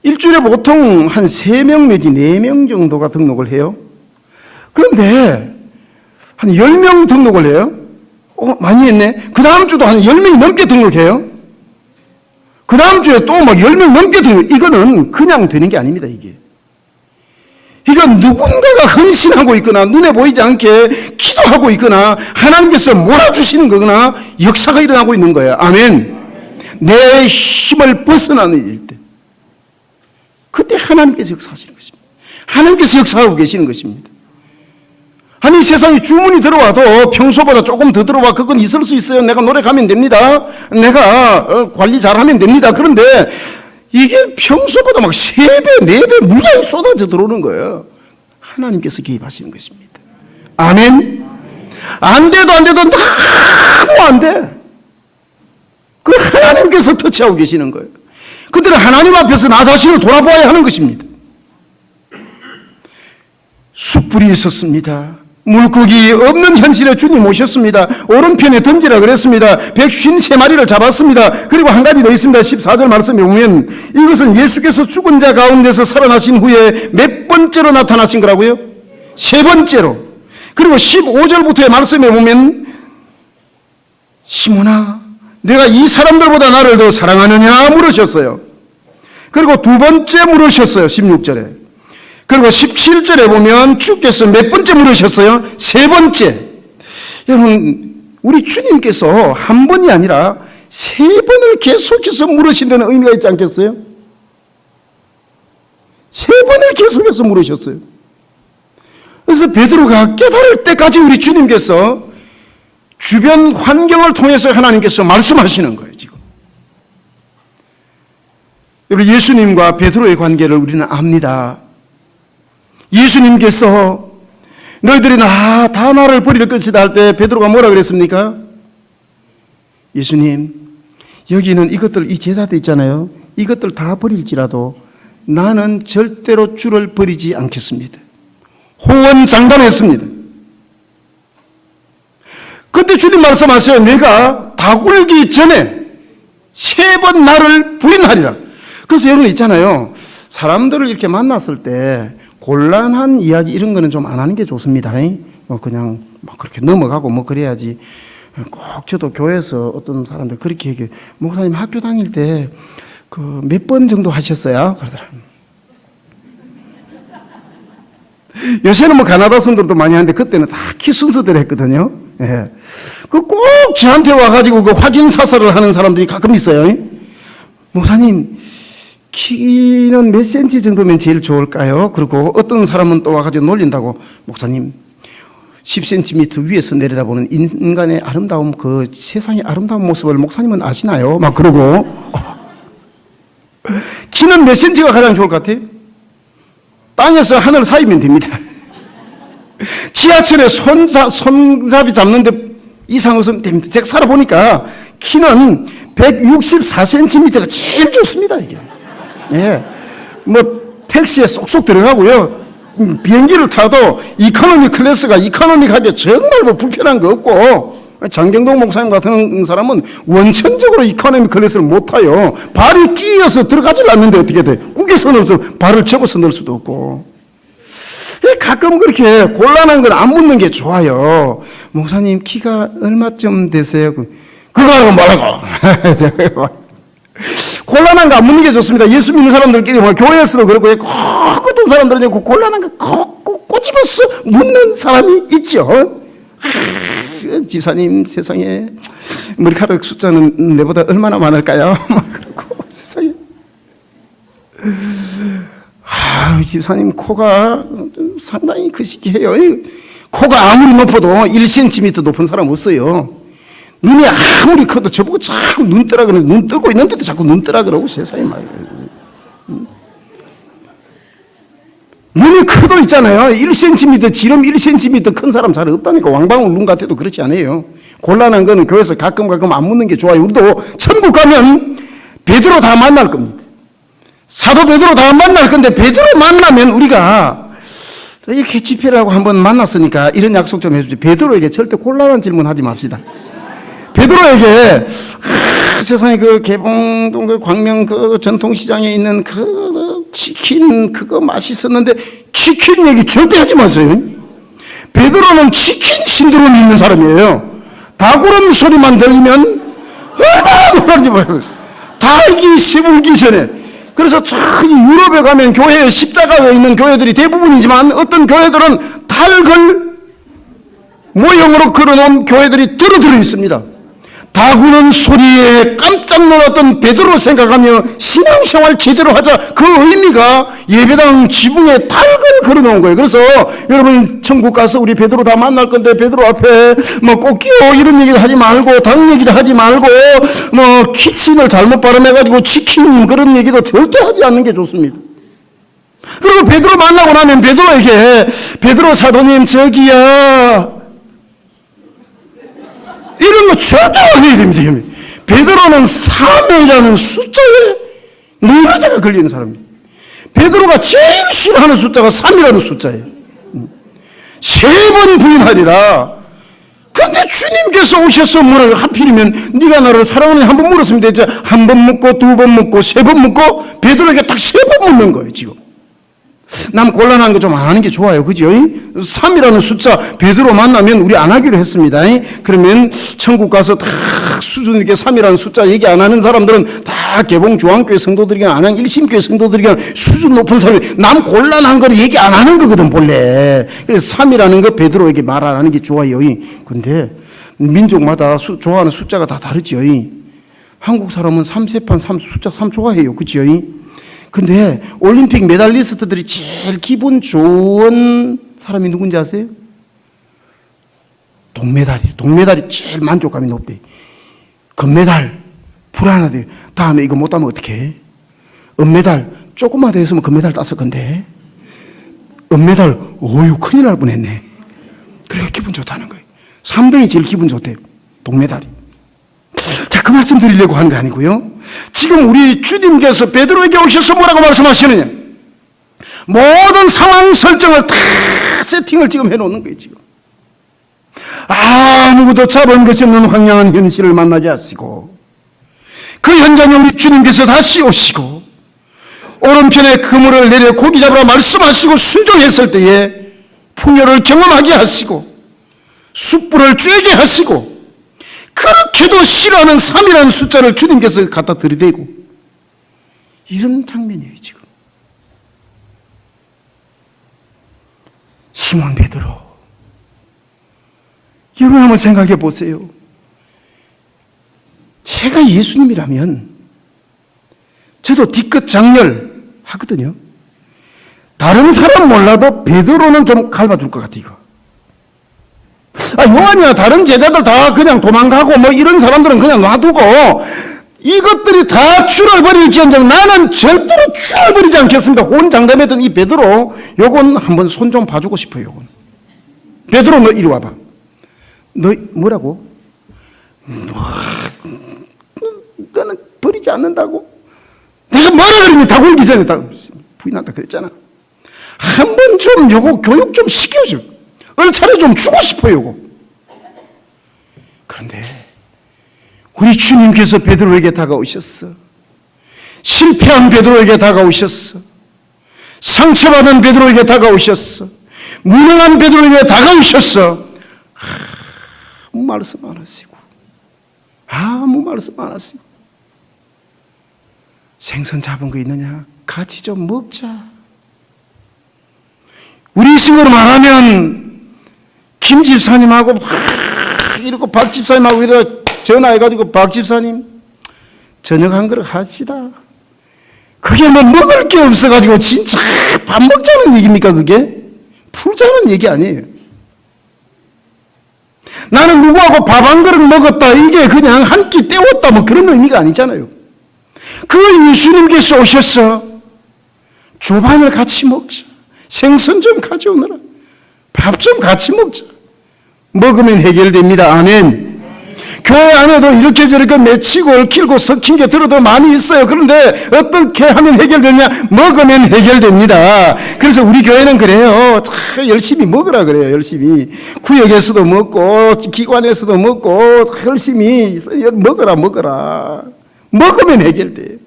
일주일에 보통 한 3명 내지 4명 정도가 등록을 해요. 그런데 한 10명 등록을 해요. 많이 했네. 그 다음 주도 한 10명이 넘게 등록해요. 그 다음 주에 또 막 10명 넘게 등록. 이거는 그냥 되는 게 아닙니다, 이게. 이건 누군가가 헌신하고 있거나 눈에 보이지 않게 기도하고 있거나 하나님께서 몰아주시는 거거나 역사가 일어나고 있는 거예요. 아멘. 내 힘을 벗어나는 일 때, 그때 하나님께서 역사하시는 것입니다. 하나님께서 역사하고 계시는 것입니다. 아니, 세상에 주문이 들어와도 평소보다 조금 더 들어와. 그건 있을 수 있어요. 내가 노력하면 됩니다. 내가 관리 잘하면 됩니다. 그런데 이게 평소보다 막 3배, 4배 물량이 쏟아져 들어오는 거예요. 하나님께서 개입하시는 것입니다. 아멘. 안 돼도 너무 안 돼. 그 하나님께서 터치하고 계시는 거예요. 그들은 하나님 앞에서 나 자신을 돌아보아야 하는 것입니다. 숯불이 있었습니다. 물고기 없는 현실에 주님 오셨습니다. 오른편에 던지라 그랬습니다. 153마리를 잡았습니다. 그리고 한 가지 더 있습니다. 14절 말씀에 보면 이것은 예수께서 죽은 자 가운데서 살아나신 후에 몇 번째로 나타나신 거라고요? 3번째로. 그리고 15절부터의 말씀에 보면 시몬아, 내가 이 사람들보다 나를 더 사랑하느냐 물으셨어요. 그리고 2번째 물으셨어요. 16절에. 그리고 17절에 보면 주께서 몇 번째 물으셨어요? 3번째. 여러분, 우리 주님께서 한 번이 아니라 3번을 계속해서 물으신다는 의미가 있지 않겠어요? 3번을 계속해서 물으셨어요. 그래서 베드로가 깨달을 때까지 우리 주님께서 주변 환경을 통해서 하나님께서 말씀하시는 거예요, 지금. 여러분, 예수님과 베드로의 관계를 우리는 압니다. 예수님께서 너희들이 다 나를 버릴 것이다 할 때 베드로가 뭐라 그랬습니까? 예수님, 여기는 이것들, 이 제자들 있잖아요. 이것들 다 버릴지라도 나는 절대로 주를 버리지 않겠습니다. 호언장담했습니다. 그때 주님 말씀하세요. 내가 다 굴기 전에 3번 나를 부인하리라. 그래서 여러분 있잖아요. 사람들을 이렇게 만났을 때 곤란한 이야기 이런 거는 좀 안 하는 게 좋습니다. 그냥 막 그렇게 넘어가고 뭐 그래야지. 꼭 저도 교회에서 어떤 사람들 그렇게 얘기해요. 목사님 학교 다닐 때 그 몇 번 정도 하셨어요? 그러더라고요. 요새는 뭐 가나다 선들도 많이 하는데 그때는 다 키 순서대로 했거든요. 예. 꼭 저한테 와가지고 그 확인 사살을 하는 사람들이 가끔 있어요. 목사님, 키는 몇 센치 정도면 제일 좋을까요? 그리고 어떤 사람은 또 와가지고 놀린다고, 목사님 10cm 위에서 내려다보는 인간의 아름다움, 그 세상의 아름다운 모습을 목사님은 아시나요? 막 그러고. 키는 몇 센치가 가장 좋을 것 같아요? 땅에서 하늘 사이면 됩니다. 지하철에 손잡이 잡는데 이상 없으면 됩니다. 제가 살아보니까 키는 164cm가 제일 좋습니다, 이게. 예. 뭐, 택시에 쏙쏙 들어가고요. 비행기를 타도 이코노미 클래스가 이코노미하게 정말 뭐 불편한 거 없고, 장경동 목사님 같은 사람은 원천적으로 이코노미 클래스를 못 타요. 발이 끼어서 들어가질 않는데 어떻게 돼? 꾸겨서 넣어서 발을 접어서 넣을 수도 없고. 가끔 그렇게 곤란한 건 안 묻는 게 좋아요. 목사님 키가 얼마쯤 되세요? 그거 하고 뭐라고. 곤란한 거 안 묻는 게 좋습니다. 예수 믿는 사람들끼리 뭐 교회에서도 그렇고 꼭 어떤 사람들은 곤란한 거 꼭 꼬집어서 묻는 사람이 있죠. 집사님, 세상에 머리카락 숫자는 내보다 얼마나 많을까요? 막 그러고 세상에. 집사님 코가 상당히 크시게 해요. 코가 아무리 높아도 1cm 높은 사람 없어요. 눈이 아무리 커도 저보고 자꾸 눈 뜨라 그러는데 눈 뜨고 있는데도 자꾸 눈 뜨라 그러고 세상에 말이에요. 눈이 커도 있잖아요. 1cm, 지름 1cm 큰 사람 잘 없다니까. 왕방울 눈 같아도 그렇지 않아요. 곤란한 거는 교회에서 가끔 안 묻는 게 좋아요. 우리도 천국 가면 베드로 다 만날 겁니다. 사도 베드로 다 만날 건데 베드로 만나면 우리가 이렇게 집회를 하고 한번 만났으니까 이런 약속 좀 해주죠. 베드로에게 절대 곤란한 질문 하지 맙시다. 베드로에게 세상에 그 개봉동 그 광명 그 전통시장에 있는 그 치킨 그거 맛있었는데 치킨 얘기 절대 하지 마세요. 베드로는 치킨 신드롬이 있는 사람이에요. 다구름 소리만 들리면 놀라지 마세요. 달기 시불기 전에. 그래서 저기 유럽에 가면 교회에 십자가가 있는 교회들이 대부분이지만 어떤 교회들은 달걸 모형으로 걸어놓은 교회들이 들어 있습니다. 다구는 소리에 깜짝 놀랐던 베드로 생각하며 신앙생활 제대로 하자. 그 의미가 예배당 지붕에 닭을 걸어놓은 거예요. 그래서 여러분 천국 가서 우리 베드로 다 만날 건데 베드로 앞에 뭐 꽃기호 이런 얘기도 하지 말고 닭 얘기도 하지 말고 뭐 키친을 잘못 발음해가지고 치킨 그런 얘기도 절대 하지 않는 게 좋습니다. 그리고 베드로 만나고 나면 베드로에게 베드로 사도님 저기야 이런 거 절대 안 해야 됩니다. 베드로는 3이라는 숫자에 노이로제가 걸리는 사람입니다. 베드로가 제일 싫어하는 숫자가 3이라는 숫자예요. 3번 부인하리라. 그런데 주님께서 오셔서 뭐라고 하필이면 네가 나를 사랑하느냐 한번 물었으면 되죠. 한 번 묻고 두 번 묻고 세 번 묻고 베드로에게 딱 3번 묻는 거예요. 지금 남 곤란한 거 좀 안 하는 게 좋아요. 그죠? 3이라는 숫자 베드로 만나면 우리 안 하기로 했습니다. 그러면 천국 가서 다 수준 있게 3이라는 숫자 얘기 안 하는 사람들은 다 개봉중앙교회 성도들이나 안양 1심교회 성도들이나 수준 높은 사람이 남 곤란한 걸 얘기 안 하는 거거든 본래. 그래서 3이라는 거 베드로에게 말 안 하는 게 좋아요. 근데 민족마다 좋아하는 숫자가 다 다르죠. 한국 사람은 3세판 숫자 3 좋아해요. 그죠? 근데 올림픽 메달리스트들이 제일 기분 좋은 사람이 누군지 아세요? 동메달이 제일 만족감이 높대. 금메달 불안하대. 다음에 이거 못 따면 어떡해? 은메달 조금만 더 했으면 금메달 땄을 건데 은메달 어휴 큰일 날 뻔했네. 그래 기분 좋다는 거예요. 3등이 제일 기분 좋대. 동메달이. 자, 그 말씀 드리려고 하는 거 아니고요. 지금 우리 주님께서 베드로에게 오셔서 뭐라고 말씀하시느냐? 모든 상황 설정을 다 세팅을 지금 해놓는 거예요. 지금 아무것도 잡은 것이 없는 황량한 현실을 만나게 하시고 그 현장에 우리 주님께서 다시 오시고 오른편에 그물을 내려 고기 잡으라 말씀하시고 순종했을 때에 풍요를 경험하게 하시고 숯불을 쬐게 하시고 그렇게도 싫어하는 3이라는 숫자를 주님께서 갖다 들이대고 이런 장면이에요. 지금 시몬 베드로 여러분 한번 생각해 보세요. 제가 예수님이라면 저도 뒤끝 장렬 하거든요. 다른 사람 몰라도 베드로는 좀 갈아줄 것 같아요. 요한이나 다른 제자들 다 그냥 도망가고 뭐 이런 사람들은 그냥 놔두고 이것들이 다 줄을 버릴지언정 나는 절대로 줄을 버리지 않겠습니다. 호언장담했던 이 베드로 요건 한번 손 좀 봐주고 싶어요. 요건. 베드로 너 이리 와봐. 너 뭐라고? 너는 버리지 않는다고? 내가 뭐라 그러니 다 굴기 전에 다 부인한다 그랬잖아. 한 번 좀 요거 교육 좀 시켜줘. 얼차려 좀 주고 싶어요. 요거. 그런데 우리 주님께서 베드로에게 다가오셨어. 실패한 베드로에게 다가오셨어. 상처받은 베드로에게 다가오셨어. 무능한 베드로에게 다가오셨어. 아무 말씀 안 하시고 아무 말씀 안 하시고 생선 잡은 거 있느냐? 같이 좀 먹자. 우리 식으로 말하면 김 집사님하고 막 이러고 박 집사님하고 이러고 전화해가지고 박 집사님 저녁 한 그릇 합시다. 그게 뭐 먹을 게 없어가지고 진짜 밥 먹자는 얘기입니까? 그게 풀자는 얘기 아니에요. 나는 누구하고 밥 한 그릇 먹었다, 이게 그냥 한 끼 때웠다, 뭐 그런 의미가 아니잖아요. 그 예수님께서 오셔서 조반을 같이 먹자, 생선 좀 가져오너라, 밥 좀 같이 먹자, 먹으면 해결됩니다. 아멘. 교회 안에도 이렇게 저렇게 맺히고 얽히고 섞인 게 들어도 많이 있어요. 그런데 어떻게 하면 해결되냐? 먹으면 해결됩니다. 그래서 우리 교회는 그래요. 열심히 먹으라 그래요. 열심히 구역에서도 먹고 기관에서도 먹고 열심히 먹으라. 먹으면 해결돼요.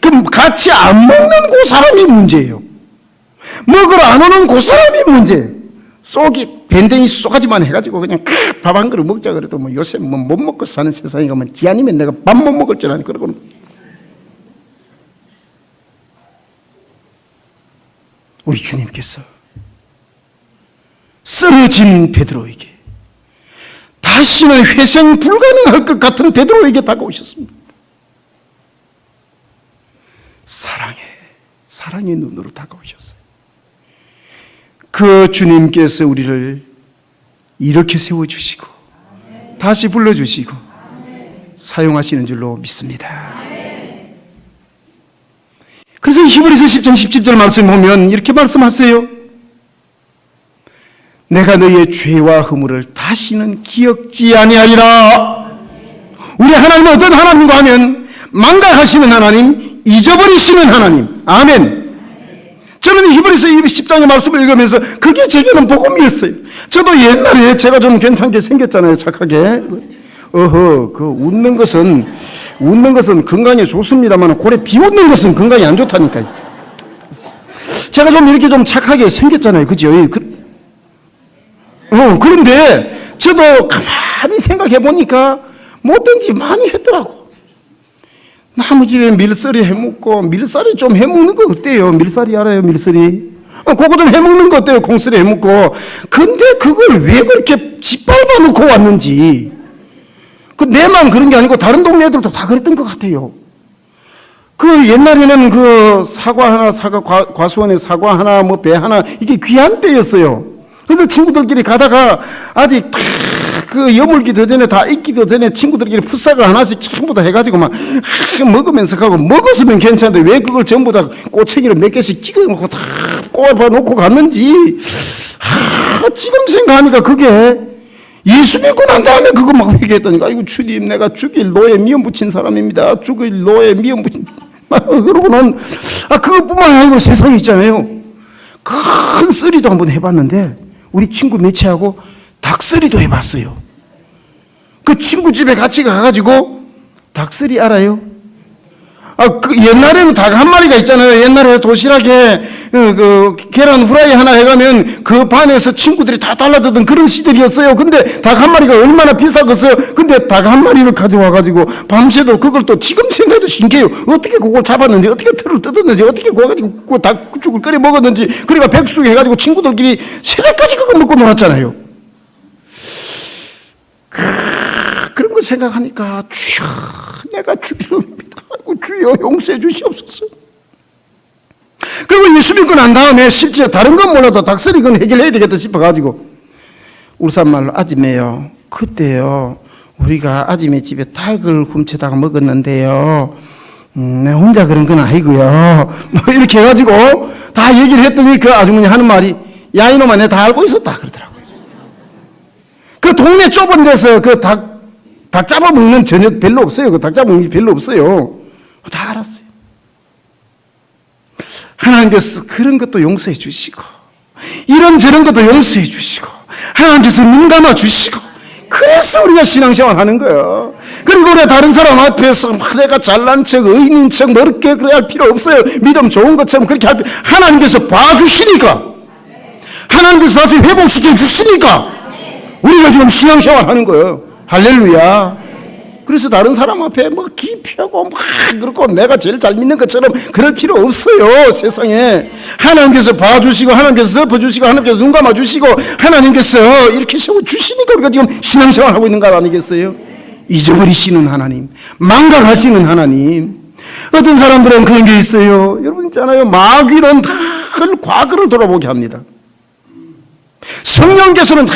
그럼 같이 안 먹는 그 사람이 문제예요. 먹으러 안 오는 그 사람이 문제예요. 쏙이 밴댕이 쏘가지만 해가지고 그냥 밥 한 그릇 먹자 그래도 뭐 요새 뭐 못 먹고 사는 세상에 가면 지 아니면 내가 밥 못 먹을 줄 아니. 그러고는 우리 주님께서 쓰러진 베드로에게, 다시는 회생 불가능할 것 같은 베드로에게 다가오셨습니다. 사랑의 눈으로 다가오셨어요. 그 주님께서 우리를 이렇게 세워주시고 다시 불러주시고 사용하시는 줄로 믿습니다. 그래서 히브리서 10장 17절 말씀 보면 이렇게 말씀하세요. 내가 너희의 죄와 허물을 다시는 기억지 아니하리라. 우리 하나님은 어떤 하나님과 하면 망각하시는 하나님, 잊어버리시는 하나님. 아멘. 저는 히브리서 10장의 말씀을 읽으면서 그게 제게는 복음이었어요. 저도 옛날에 제가 좀 괜찮게 생겼잖아요. 착하게. 웃는 것은 건강에 좋습니다만 고래 비웃는 것은 건강에 안 좋다니까요. 제가 좀 이렇게 좀 착하게 생겼잖아요. 그죠? 그런데 저도 가만히 생각해 보니까 못된 짓 많이 했더라고. 나무집에 밀서리 해먹고, 밀서리 좀 해먹는 거 어때요? 밀서리 알아요? 밀서리? 그거 좀 해먹는 거 어때요? 콩서리 해먹고. 근데 그걸 왜 그렇게 짓밟아 놓고 왔는지. 그 내만 그런 게 아니고 다른 동네 애들도 다 그랬던 것 같아요. 그 옛날에는 그 사과 하나, 과수원에 사과 하나, 뭐 배 하나, 이게 귀한 때였어요. 그래서 친구들끼리 가다가 아직 그 여물기 더 전에 다 익기 더 전에 친구들끼리 풋삭을 하나씩 전부 다 해가지고 막 먹으면서 가고, 먹었으면 괜찮은데 왜 그걸 전부 다 꼬챙이로 몇 개씩 찍어 놓고 다 꼽아 놓고 갔는지 지금 생각하니까 그게 예수 믿고 난 다음에 그거 막 회개했다니까. 아이고 주님, 내가 죽일 노에 미움 붙인 사람입니다. 죽일 노에 미움 붙인 그러고는 그것뿐만 아니고 세상에 있잖아요. 큰 쓰리도 한번 해봤는데 우리 친구 매치하고 닭쓰리도 해봤어요. 그 친구 집에 같이 가가지고, 닭쓰리 알아요? 그 옛날에는 닭 한 마리가 있잖아요. 옛날에 도시락에 그 계란 후라이 하나 해가면 그 반에서 친구들이 다 달라드던 그런 시절이었어요. 근데 닭 한 마리가 얼마나 비싸겠어요. 근데 닭 한 마리를 가져와가지고 밤새도록 그걸 또 지금 생각해도 신기해요. 어떻게 그걸 잡았는지, 어떻게 틀을 뜯었는지, 어떻게 그거 가지고 그 닭죽을 끓여 먹었는지. 그러니까 백숙 해가지고 친구들끼리 새벽까지 그거 먹고 놀았잖아요. 그런 거 생각하니까 주여, 내가 죽이옵니다. 아이고 주여, 용서해 주시옵소서. 그리고 예수 믿고 난 다음에 실제 다른 건 몰라도 닭서리 그건 해결해야 되겠다 싶어가지고 울산말로 아지매요. 그때요 우리가 아지매 집에 닭을 훔쳐다가 먹었는데요, 내 혼자 그런 건 아니고요, 뭐 이렇게 해가지고 다 얘기를 했더니 그 아주머니 하는 말이, 야 이놈아, 내가 다 알고 있었다 그러더라고요. 그 동네 좁은 데서 그 닭 잡아먹는 저녁 별로 없어요. 그 닭 잡아먹는 게 별로 없어요. 다 알았어요. 하나님께서 그런 것도 용서해 주시고, 이런저런 것도 용서해 주시고, 하나님께서 눈 감아 주시고, 그래서 우리가 신앙생활 하는 거예요. 그리고 우리가 다른 사람 앞에서 내가 잘난 척, 의인인 척, 그렇게 그래야 할 필요 없어요. 믿음 좋은 것처럼 그렇게 할 필요, 하나님께서 봐주시니까, 하나님께서 다시 회복시켜 주시니까 우리가 지금 신앙생활 하는 거예요. 할렐루야. 그래서 다른 사람 앞에 뭐 기피하고 막 그렇고 내가 제일 잘 믿는 것처럼 그럴 필요 없어요. 세상에 하나님께서 봐주시고, 하나님께서 덮어주시고, 하나님께서 눈 감아주시고, 하나님께서 이렇게 세워주시니까 우리가 지금 신앙생활 하고 있는 거 아니겠어요? 잊어버리시는 하나님, 망각하시는 하나님. 어떤 사람들은 그런 게 있어요. 여러분 있잖아요, 마귀는 늘 과거를 돌아보게 합니다. 성령께서는 늘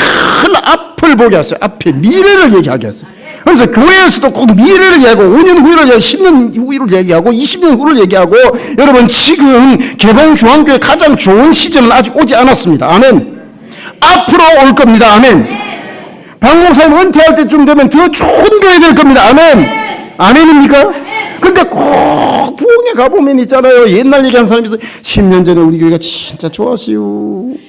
앞을 보게 하세요. 앞에 미래를 얘기하게 하세요. 그래서 교회에서도 꼭 미래를 얘기하고 5년 후를 얘기하고 10년 후를 얘기하고 20년 후를 얘기하고 여러분 지금 개봉중앙교회 가장 좋은 시점은 아직 오지 않았습니다. 아멘. 앞으로 올 겁니다. 아멘. 박 목사님 은퇴할 때쯤 되면 더 좋은 교회 될 겁니다. 아멘. 아멘입니까? 근데 꼭 부흥회 가보면 있잖아요. 옛날 얘기하는 사람이 있어요. 10년 전에 우리 교회가 진짜 좋았어요.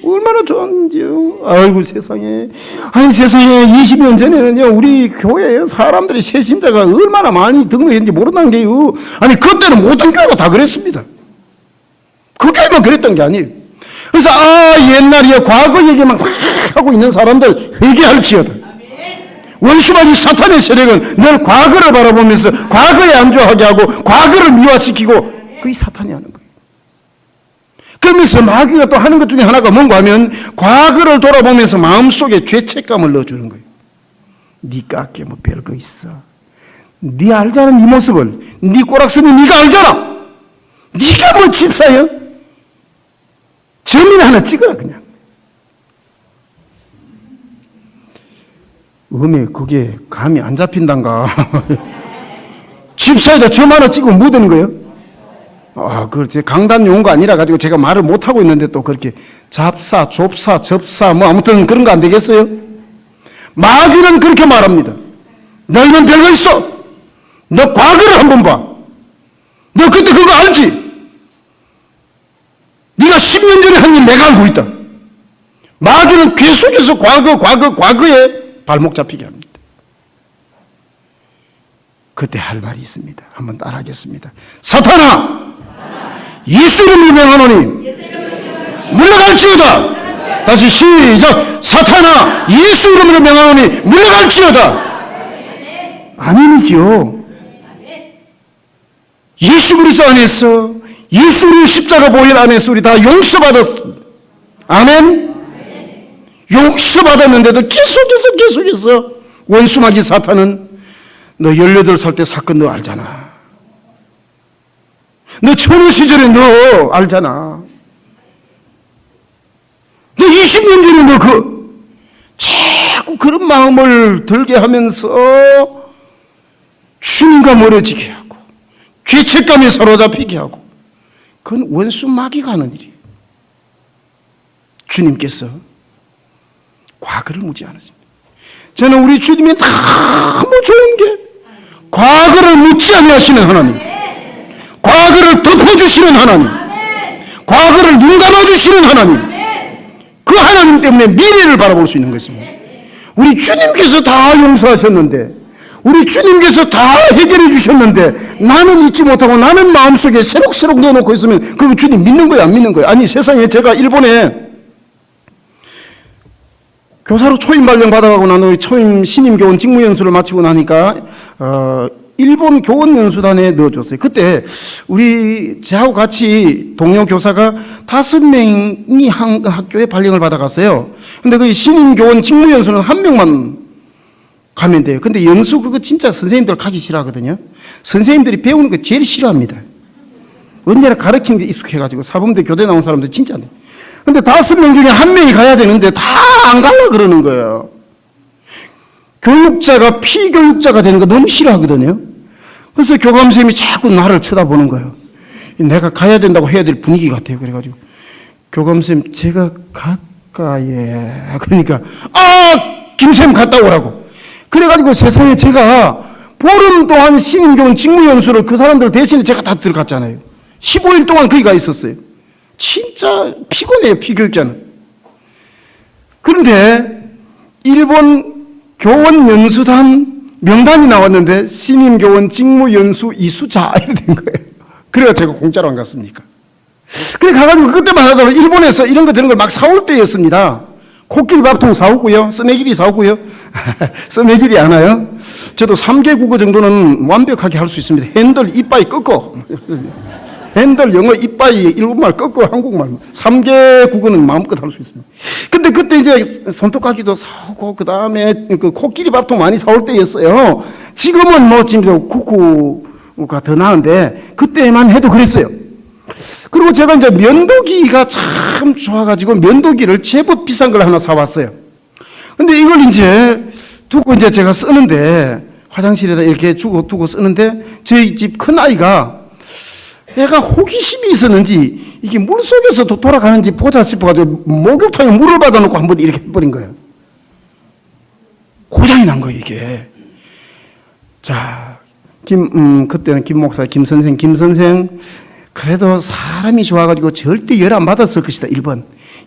얼마나 좋았는지요. 아이고 세상에. 아니 세상에 20년 전에는요. 우리 교회에 사람들이 새신자가 얼마나 많이 등록했는지 모른다는 게요. 아니 그때는 모든 교회가 다 그랬습니다. 그 교회만 그랬던 게 아니에요. 그래서 옛날에 과거 얘기만 막 하고 있는 사람들 회개할지어다. 원수마귀 사탄의 세력은 늘 과거를 바라보면서 과거에 안주하게 하고 과거를 미화시키고 그게 사탄이 하는 거예요. 그러면서 마귀가 또 하는 것 중에 하나가 뭔가 하면 과거를 돌아보면서 마음속에 죄책감을 넣어주는 거예요. 네 깎게 뭐 별거 있어. 네 알잖아. 네 모습을. 네 꼬락서니 네가 알잖아. 네가 뭐 집사야. 점이나 하나 찍어라 그냥. 음에 그게 감이 안 잡힌단가. 집사에다 점 하나 찍으면 뭐 되는 거예요? 그렇지. 강단 용어가 아니라 가지고 제가 말을 못 하고 있는데 또 그렇게 잡사, 좁사, 접사 뭐 아무튼 그런 거 안 되겠어요? 마귀는 그렇게 말합니다. 너희는 별거 있어. 너 과거를 한번 봐. 너 그때 그거 알지? 네가 10년 전에 한 일 내가 알고 있다. 마귀는 계속해서 과거에 발목 잡히게 합니다. 그때 할 말이 있습니다. 한번 따라하겠습니다. 사탄아, 예수 이름으로 명하노니 물러갈지어다. 다시 시작. 사탄아, 예수 이름으로 명하노니 물러갈지어다. 아멘이죠. 예수 그리스도 안에서 예수 그리스도 십자가 보혈 안에서 우리 다 용서받았습니다. 아멘. 용서받았는데도 계속해서 원수마귀 사탄은 너 18살 때 사건 너 알잖아. 너 처녀 시절에 너 알잖아. 너 20년 전에 너 자꾸 그런 마음을 들게 하면서 주님과 멀어지게 하고 죄책감에 사로잡히게 하고 그건 원수마귀가 하는 일이에요. 주님께서 과거를 묻지 않았습니다. 저는 우리 주님이 너무 좋은 게 과거를 묻지 아니하시는 하나님, 과거를 덮어주시는 하나님, 과거를 눈 감아주시는 하나님, 그 하나님 때문에 미래를 바라볼 수 있는 것입니다. 우리 주님께서 다 용서하셨는데, 우리 주님께서 다 해결해 주셨는데 나는 잊지 못하고 나는 마음속에 새록새록 넣어놓고 있으면 그 주님 믿는 거예요, 안 믿는 거예요? 아니 세상에 제가 일본에 교사로 초임 발령 받아가고 난 후에 초임 신임 교원 직무연수를 마치고 나니까 일본 교원 연수단에 넣어줬어요. 그때 우리 저하고 같이 동료 교사가 5명이 한 학교에 발령을 받아갔어요. 근데 그 신임 교원 직무연수는 1명만 가면 돼요. 근데 연수 그거 진짜 선생님들 가기 싫어하거든요. 선생님들이 배우는 거 제일 싫어합니다. 언제나 가르치는 게 익숙해가지고 사범대 교대 나온 사람들 진짜 안 돼요. 근데 5명 중에 1명이 가야 되는데 다 안 가려고 그러는 거예요. 교육자가 피교육자가 되는 거 너무 싫어하거든요. 그래서 교감선생님이 자꾸 나를 쳐다보는 거예요. 내가 가야 된다고 해야 될 분위기 같아요. 그래가지고 교감선생님 제가 갈까요? 그러니까 김쌤 갔다 오라고. 그래가지고 세상에 제가 보름 동안 신임교원 직무연수를 그 사람들 대신에 제가 다 들어갔잖아요. 15일 동안 거기 가 있었어요. 진짜 피곤해요, 피교육자는. 그런데 일본 교원 연수단 명단이 나왔는데 신임 교원 직무 연수 이수자 이렇게 된 거예요. 그래가 제가 공짜로 안 갔습니까? 그래 가가지고 그때만 하더라도 일본에서 이런 거 저런 걸 막 사올 때였습니다. 코끼리 밥통 사오고요, 쓰메기리 사오고요. 쓰메기리 안 와요? 저도 3개 국어 정도는 완벽하게 할 수 있습니다. 핸들 이빠이 꺾어. 핸들 영어 이빠이 일본말 꺾어 한국말 3개 국어는 마음껏 할 수 있습니다. 근데 그때 이제 손톱깎이도 사오고 그 다음에 그 코끼리 밥도 많이 사올 때였어요. 지금은 뭐 지금 쿠쿠가 더 나은데 그때만 해도 그랬어요. 그리고 제가 이제 면도기가 참 좋아가지고 면도기를 제법 비싼 걸 하나 사왔어요. 근데 이걸 이제 두고 이제 제가 쓰는데, 화장실에다 이렇게 두고 쓰는데, 저희 집 큰아이가 애가 호기심이 있었는지 이게 물 속에서도 돌아가는지 보자 싶어가지고 목욕탕에 물을 받아놓고 한번 이렇게 해버린 거예요. 고장이 난 거예요, 이게. 자, 그때는 김 목사, 김 선생, 그래도 사람이 좋아가지고 절대 열 안 받았을 것이다, 1번.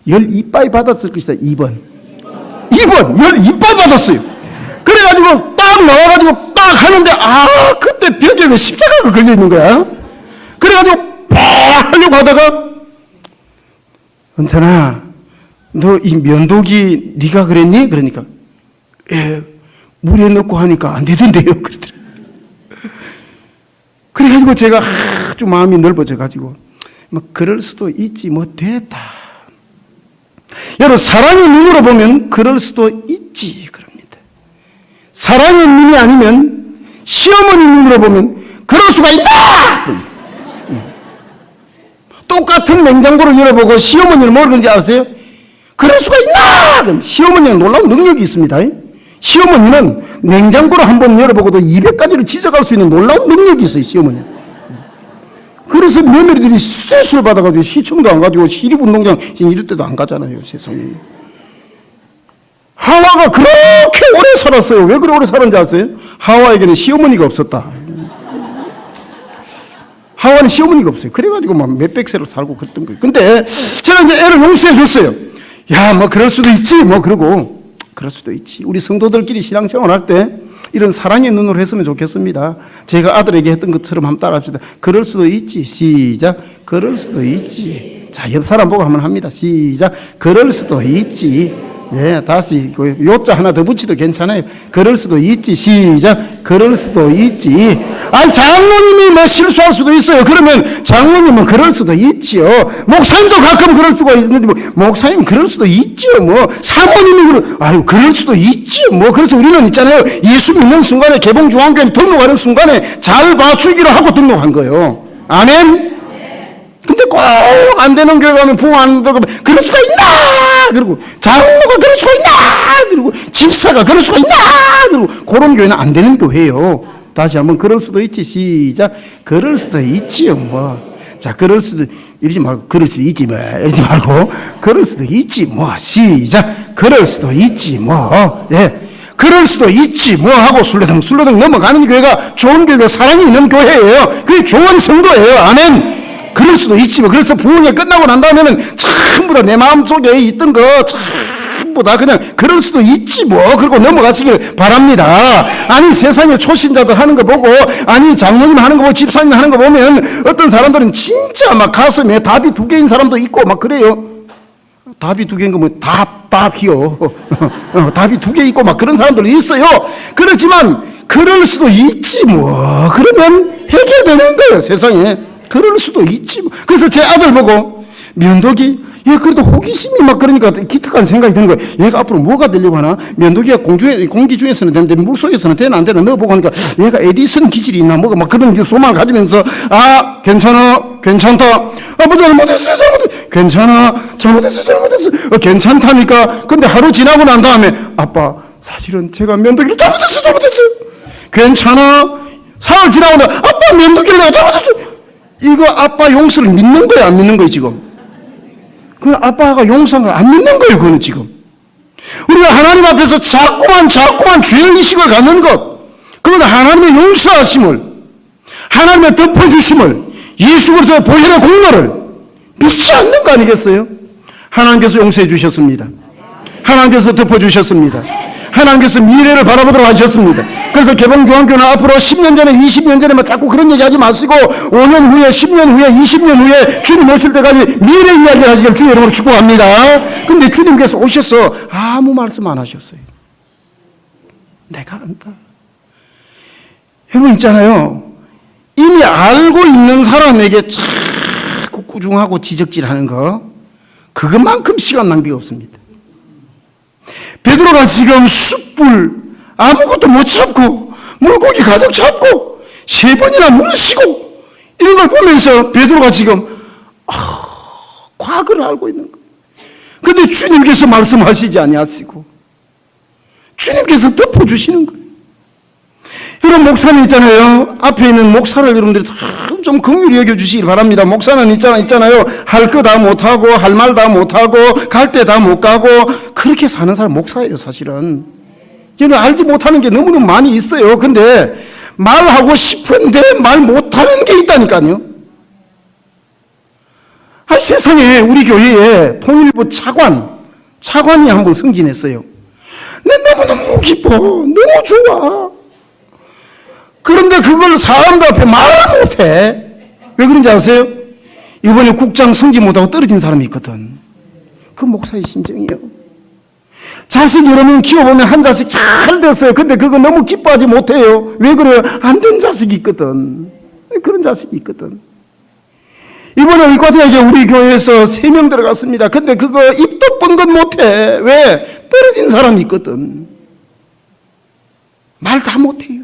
열 이빠이 받았을 것이다, 2번. 열 이빠이 받았어요. 그래가지고 딱 나와가지고 딱 하는데, 그때 벽에 왜 십자가가 걸려있는 거야? 그래가지고 팍 하려고 하다가, 은찬아, 너 이 면도기 네가 그랬니? 그러니까, 예, 물에 넣고 하니까 안 되던데요. 그러더라고요. 그래가지고 제가 아주 마음이 넓어져가지고, 뭐, 그럴 수도 있지, 뭐, 됐다. 여러분, 사랑의 눈으로 보면 그럴 수도 있지, 그럽니다. 사랑의 눈이 아니면, 시어머니 눈으로 보면 그럴 수가 있다! 그럽니다. 똑같은 냉장고를 열어보고 시어머니를 뭘 그런지 아세요? 그럴 수가 있나? 그럼 시어머니는 놀라운 능력이 있습니다. 시어머니는 냉장고를 한번 열어보고도 200가지를 지적할 수 있는 놀라운 능력이 있어요, 시어머니. 그래서 며느리들이 스트레스를 받아가지고 시청도 안 가지고 시립운동장 이럴 때도 안 가잖아요, 세상에. 하와가 그렇게 오래 살았어요. 왜 그렇게 오래 살았는지 아세요? 하와에게는 시어머니가 없었다. 하와는 시어머니가 없어요. 그래가지고 막 몇백 세를 살고 그랬던 거예요. 근데 제가 이제 애를 용서해 줬어요. 야, 뭐 그럴 수도 있지. 뭐 그러고 그럴 수도 있지. 우리 성도들끼리 신앙생활 할 때 이런 사랑의 눈으로 했으면 좋겠습니다. 제가 아들에게 했던 것처럼 한번 따라합시다. 그럴 수도 있지. 시작. 그럴 수도 있지. 자, 옆 사람 보고 한번 합니다. 시작. 그럴 수도 있지. 예, 다시 요자 하나 더 붙이도 괜찮아요. 그럴 수도 있지. 시작. 그럴 수도 있지. 아니, 장로님이 뭐 실수할 수도 있어요. 그러면 장로님은 그럴 수도 있지요. 목사님도 가끔 그럴 수가 있는데, 뭐 목사님은 그럴 수도 있죠. 뭐 사모님이 그럴 수도 있지요. 뭐 그래서 우리는 있잖아요. 예수 믿는 순간에 개봉중앙교회 등록하는 순간에 잘 봐주기로 하고 등록한 거예요. 아멘. 근데 꼭 안 되는 교회 가면 부흥 안 되고 그럴 수가 있나? 그리고 장로가 그럴 수가 있나? 그리고 집사가 그럴 수가 있나? 그리고 그런 교회는 안 되는 교회예요. 다시 한번 그럴 수도 있지. 시작. 그럴 수도 있지요. 뭐. 자, 그럴 수도 이러지 말고 그럴 수도 있지 뭐. 이러지 말고 그럴 수도 있지 뭐. 시작. 그럴 수도 있지 뭐. 예. 그럴 수도 있지 뭐 하고 술래덩 넘어가는 교회가 좋은 교회가 사랑이 있는 교회예요. 그게 좋은 성도예요. 아멘. 그럴 수도 있지 뭐. 그래서 부흥이 끝나고 난 다음에는 전부 다 내 마음속에 있던 거 전부 다 그냥 그럴 수도 있지 뭐 그러고 넘어가시길 바랍니다. 아니, 세상에 초신자들 하는 거 보고, 아니 장로님 하는 거 보고 집사님 하는 거 보면 어떤 사람들은 진짜 막 가슴에 답이 2개인 사람도 있고 막 그래요. 답이 2개인 거 뭐 답이요. 답이 2개 있고 막 그런 사람들이 있어요. 그렇지만 그럴 수도 있지 뭐. 그러면 해결되는 거예요, 세상에. 그럴 수도 있지 뭐. 그래서 제 아들 보고 면도기, 얘 그래도 호기심이 막 그러니까 기특한 생각이 드는 거예요. 얘가 앞으로 뭐가 되려고 하나? 면도기가 공기 중에서는 되는데 물속에서는 되나 안 되나 넣어보고 하니까 얘가 에디슨 기질이 있나 뭐가 막 그런 소망을 가지면서, 괜찮다. 아버지 잘못했어요. 괜찮아. 잘못했어. 괜찮다니까. 근데 하루 지나고 난 다음에 아빠 사실은 제가 면도기를 잘못했어요. 괜찮아. 사흘 지나고 나 아빠 면도기를 내가 잘못했어. 이거 아빠 용서를 믿는 거야, 안 믿는 거야, 지금? 그 아빠가 용서한 걸 안 믿는 거예요, 그거는 지금. 우리가 하나님 앞에서 자꾸만 죄의식을 갖는 것, 그건 하나님의 용서하심을, 하나님의 덮어주심을, 예수 그리스도의 보혈의 공로를 믿지 않는 거 아니겠어요? 하나님께서 용서해 주셨습니다. 하나님께서 덮어주셨습니다. 하나님께서 미래를 바라보도록 하셨습니다. 그래서 개봉중앙교회는 앞으로 10년 전에 20년 전에 막 자꾸 그런 얘기 하지 마시고 5년 후에 10년 후에 20년 후에 주님 오실 때까지 미래 이야기를 하시길 주의 이름으로 축복합니다. 근데 주님께서 오셔서 아무 말씀 안 하셨어요. 내가 안다. 여러분 있잖아요. 이미 알고 있는 사람에게 자꾸 꾸중하고 지적질하는 거, 그것만큼 시간 낭비가 없습니다. 베드로가 지금 숯불 아무것도 못 참고 물고기 가득 잡고 3번이나 물으시고 이런 걸 보면서 베드로가 지금 과거를 알고 있는 거예요. 그런데 주님께서 말씀하시지 아니하시고 주님께서 덮어주시는 거예요. 여러분, 목사는 있잖아요. 앞에 있는 목사를 여러분들이 좀 긍휼히 여겨주시기 바랍니다. 목사는 있잖아요. 할 거 다 못하고, 할 말 다 못하고, 갈 때 다 못 가고, 그렇게 사는 사람 목사예요, 사실은. 여러분, 알지 못하는 게 너무너무 많이 있어요. 근데 말하고 싶은데 말 못하는 게 있다니까요. 세상에 우리 교회에 통일부 차관이 한 번 승진했어요. 너무너무 기뻐. 너무 좋아. 그런데 그걸 사람들 앞에 말을 못해. 왜 그런지 아세요? 이번에 국장 승진 못하고 떨어진 사람이 있거든. 그 목사의 심정이에요. 자식 여러 명 키워보면 한 자식 잘 됐어요. 근데 그거 너무 기뻐하지 못해요. 왜 그래요? 안 된 자식이 있거든. 그런 자식이 있거든. 이번에 의과대학에 우리 교회에서 3명 들어갔습니다. 근데 그거 입도 뻥긋 못해. 왜? 떨어진 사람이 있거든. 말 다 못해요.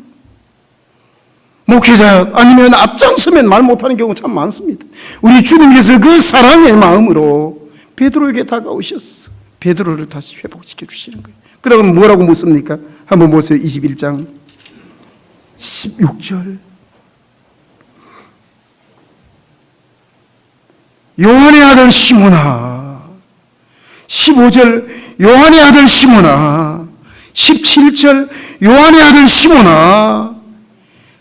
목회자 아니면 앞장서면 말 못하는 경우 참 많습니다. 우리 주님께서 그 사랑의 마음으로 베드로에게 다가오셨어. 베드로를 다시 회복시켜 주시는 거예요. 그러면 뭐라고 묻습니까? 한번 보세요. 21장 16절. 요한의 아들 시몬아. 15절 요한의 아들 시몬아. 17절 요한의 아들 시몬아.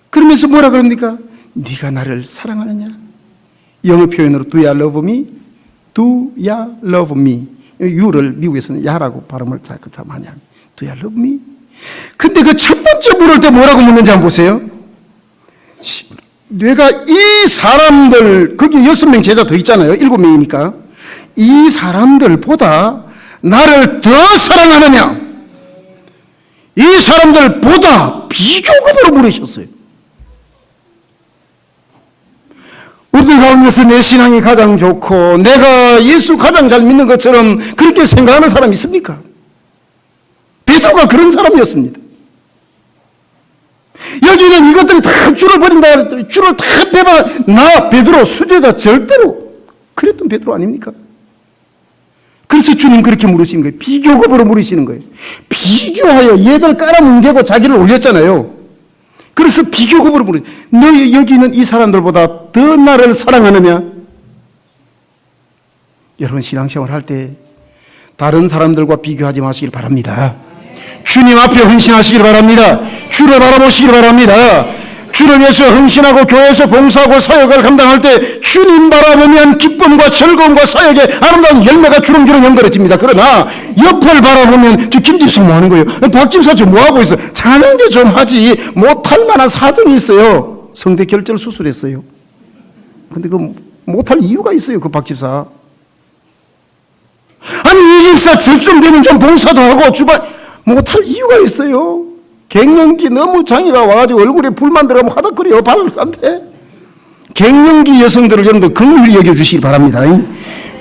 그러면서 뭐라 그럽니까? 네가 나를 사랑하느냐? 영어 표현으로 Do you love me? Do you love me? you를 미국에서는 야라고 발음을 자꾸 참 많이 합니다. Do you love me? 근데 그 첫 번째 물을 때 뭐라고 묻는지 한번 보세요. 내가 이 사람들, 거기 6명 제자 더 있잖아요. 7명이니까. 이 사람들보다 나를 더 사랑하느냐? 이 사람들보다 비교급으로 물으셨어요. 우리들 가운데서 내 신앙이 가장 좋고 내가 예수 가장 잘 믿는 것처럼 그렇게 생각하는 사람이 있습니까? 베드로가 그런 사람이었습니다. 여기는 이것들이 다 줄을 버린다 그랬더니 줄을 다 빼봐. 나 베드로 수제자 절대로. 그랬던 베드로 아닙니까? 그래서 주님 그렇게 물으시는 거예요. 비교급으로 물으시는 거예요. 비교하여 얘들 깔아뭉개고 자기를 올렸잖아요. 그래서 비교급으로 물어요. 너 여기는 이 사람들보다 더 나를 사랑하느냐? 여러분 신앙생활 할 때 다른 사람들과 비교하지 마시길 바랍니다. 주님 앞에 헌신하시길 바랍니다. 주를 바라보시길 바랍니다. 주를 위해서 헌신하고 교회에서 봉사하고 사역을 감당할 때 주님 바라보면 기쁨과 즐거움과 사역의 아름다운 열매가 주렁주렁 연결해집니다. 그러나 옆을 바라보면 저 김집사 뭐 하는 거예요? 박집사 저 뭐 하고 있어? 자는데 좀 하지. 못할 만한 사정이 있어요. 성대 결절 수술했어요. 근데 그 못할 이유가 있어요. 그 박집사. 아니 이 집사 줄좀 되면 좀 봉사도 하고 주방 못할 이유가 있어요. 갱년기 너무 장애가 와가지고 얼굴에 불만 들어가면 화덕거려요. 발한테. 갱년기 여성들을 여러분들 긍휼히 여겨주시기 바랍니다.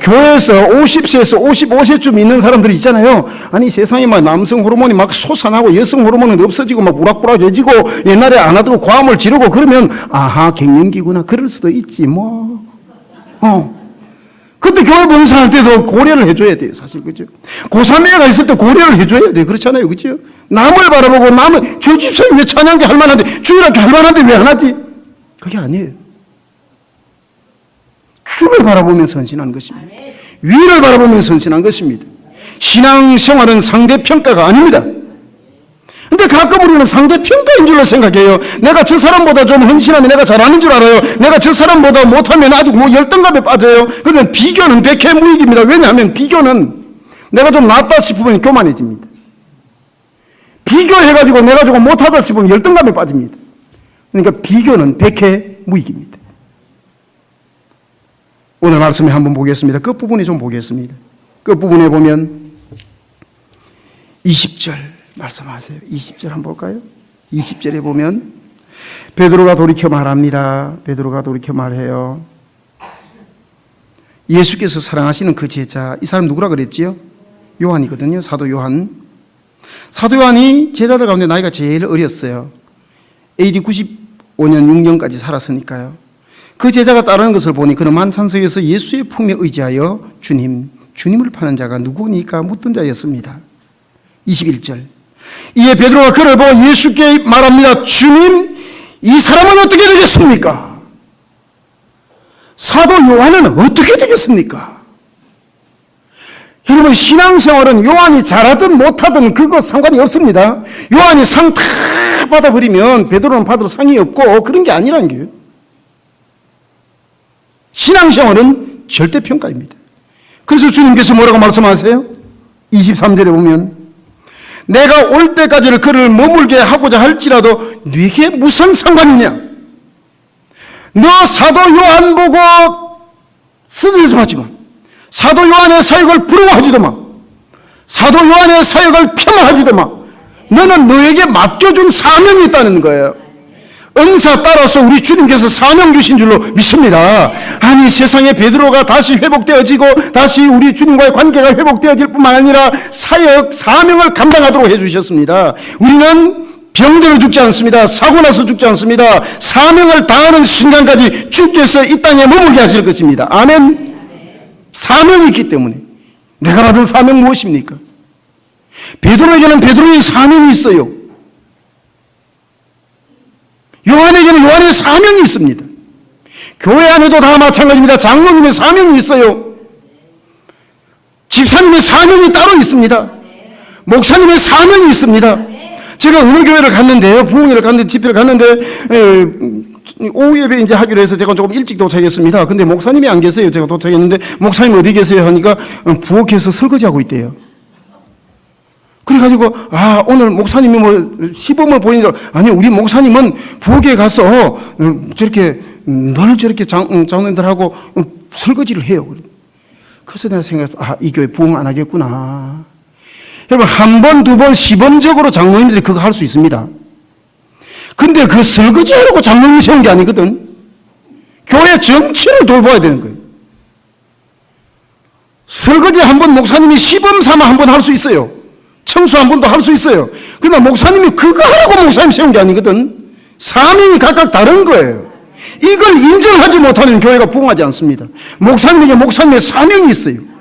교회에서 50세에서 55세쯤 있는 사람들이 있잖아요. 아니 세상에 막 남성 호르몬이 막 솟아나고 여성 호르몬은 없어지고 막 우락부락해지고 옛날에 안 하던 과음을 지르고 그러면 아하 갱년기구나 그럴 수도 있지 뭐. 근데 교회 봉사할 때도 고려를 해줘야 돼요. 사실 그죠? 고3 애가 있을 때 고려를 해줘야 돼요. 그렇잖아요. 그죠? 남을 바라보고 남은 저 집사님 왜 찬양기 할 만한데 주일학교 할 만한데 왜 안 하지? 그게 아니에요. 주를 바라보면서 헌신하는 것입니다. 위를 바라보면서 헌신하는 것입니다. 신앙생활은 상대평가가 아닙니다. 근데 가끔 우리는 상대평가인 줄로 생각해요. 내가 저 사람보다 좀 헌신하면 내가 잘하는 줄 알아요. 내가 저 사람보다 못하면 아직 뭐 열등감에 빠져요. 그런데 비교는 백해무익입니다. 왜냐하면 비교는 내가 좀 낫다 싶으면 교만해집니다. 비교해가지고 내가 조금 못하다 싶으면 열등감에 빠집니다. 그러니까 비교는 백해무익입니다. 오늘 말씀에 한번 보겠습니다. 끝부분에 좀 보겠습니다. 끝부분에 보면 20절 말씀하세요. 20절 한번 볼까요? 20절에 보면 베드로가 돌이켜 말합니다. 베드로가 돌이켜 말해요. 예수께서 사랑하시는 그 제자, 이 사람 누구라 그랬지요? 요한이거든요. 사도 요한. 사도 요한이 제자들 가운데 나이가 제일 어렸어요. AD 95년 6년까지 살았으니까요. 그 제자가 따르는 것을 보니 그는 만찬석에서 예수의 품에 의지하여 주님을 파는 자가 누구니까 묻던 자였습니다. 21절 이에 베드로가 그를 보고 예수께 말합니다. 주님, 이 사람은 어떻게 되겠습니까? 사도 요한은 어떻게 되겠습니까? 여러분, 신앙생활은 요한이 잘하든 못하든 그거 상관이 없습니다. 요한이 상 다 받아버리면 베드로는 받을 상이 없고 그런 게 아니라는 거예요. 신앙생활은 절대평가입니다. 그래서 주님께서 뭐라고 말씀하세요? 23절에 보면 내가 올 때까지를 그를 머물게 하고자 할지라도 네게 무슨 상관이냐? 너 사도 요한 보고 스트레스 받지 마. 사도 요한의 사역을 부러워하지도 마. 사도 요한의 사역을 폄하하지도 마. 너는 너에게 맡겨준 사명이 있다는 거예요. 은사 따라서 우리 주님께서 사명 주신 줄로 믿습니다. 아니, 세상에 베드로가 다시 회복되어지고 다시 우리 주님과의 관계가 회복되어질 뿐만 아니라 사역, 사명을 감당하도록 해주셨습니다. 우리는 병들어 죽지 않습니다. 사고 나서 죽지 않습니다. 사명을 다하는 순간까지 주께서 이 땅에 머물게 하실 것입니다. 아멘. 사명이 있기 때문에. 내가 받은 사명 무엇입니까? 베드로에게는 베드로의 사명이 있어요. 요한에게는 요한의 사명이 있습니다. 교회 안에도 다 마찬가지입니다. 장로님의 사명이 있어요. 집사님의 사명이 따로 있습니다. 목사님의 사명이 있습니다. 제가 어느 교회를 갔는데요, 부흥회를 갔는데, 집회를 갔는데, 오후 예배 이제 하기로 해서 제가 조금 일찍 도착했습니다. 근데 목사님이 안 계세요. 제가 도착했는데, 목사님 어디 계세요? 하니까 부엌에서 설거지하고 있대요. 그래가지고, 오늘 목사님이 뭐 시범을 보이니까, 아니, 우리 목사님은 부엌에 가서 저렇게 늘 저렇게 장로님들하고 설거지를 해요. 그래서 내가 생각했어. 이 교회 부흥 안 하겠구나. 여러분, 한 번, 두 번 시범적으로 장로님들이 그거 할 수 있습니다. 근데 그 설거지 하려고 장로님 세운 게 아니거든. 교회 전체를 돌봐야 되는 거예요. 설거지 한 번 목사님이 시범 삼아 한 번 할 수 있어요. 청소 한 번도 할 수 있어요. 그러나 목사님이 그거 하라고 목사님 세운 게 아니거든. 사명이 각각 다른 거예요. 이걸 인정하지 못하는 교회가 부흥하지 않습니다. 목사님에게 목사님의 사명이 있어요.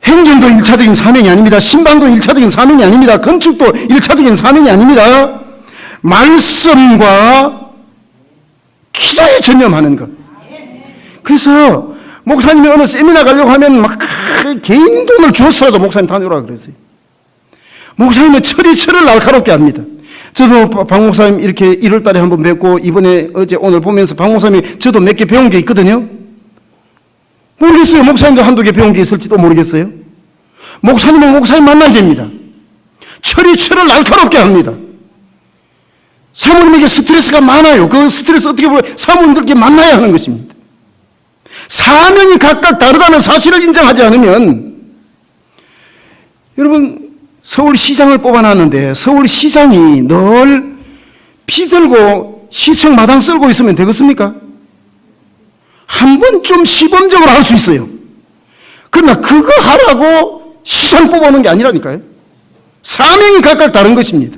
행정도 1차적인 사명이 아닙니다. 신방도 1차적인 사명이 아닙니다. 건축도 1차적인 사명이 아닙니다. 말씀과 기도에 전념하는 것. 그래서 목사님이 어느 세미나 가려고 하면 막 개인 돈을 주었어도 목사님 다녀오라 그랬어요. 목사님은 철을 날카롭게 합니다. 저도 박 목사님 이렇게 1월 달에 한번 뵙고 이번에 어제 오늘 보면서 박 목사님이 저도 몇 개 배운 게 있거든요. 모르겠어요. 목사님도 한두 개 배운 게 있을지도 모르겠어요. 목사님은 목사님 만나야 됩니다. 철을 날카롭게 합니다. 사모님에게 스트레스가 많아요. 그 스트레스 어떻게 보면 사모님들께 만나야 하는 것입니다. 사명이 각각 다르다는 사실을 인정하지 않으면, 여러분, 서울시장을 뽑아놨는데 서울시장이 늘 피 들고 시청 마당 쓸고 있으면 되겠습니까? 한 번쯤 시범적으로 할 수 있어요. 그러나 그거 하라고 시장 뽑아오는 게 아니라니까요. 사명이 각각 다른 것입니다.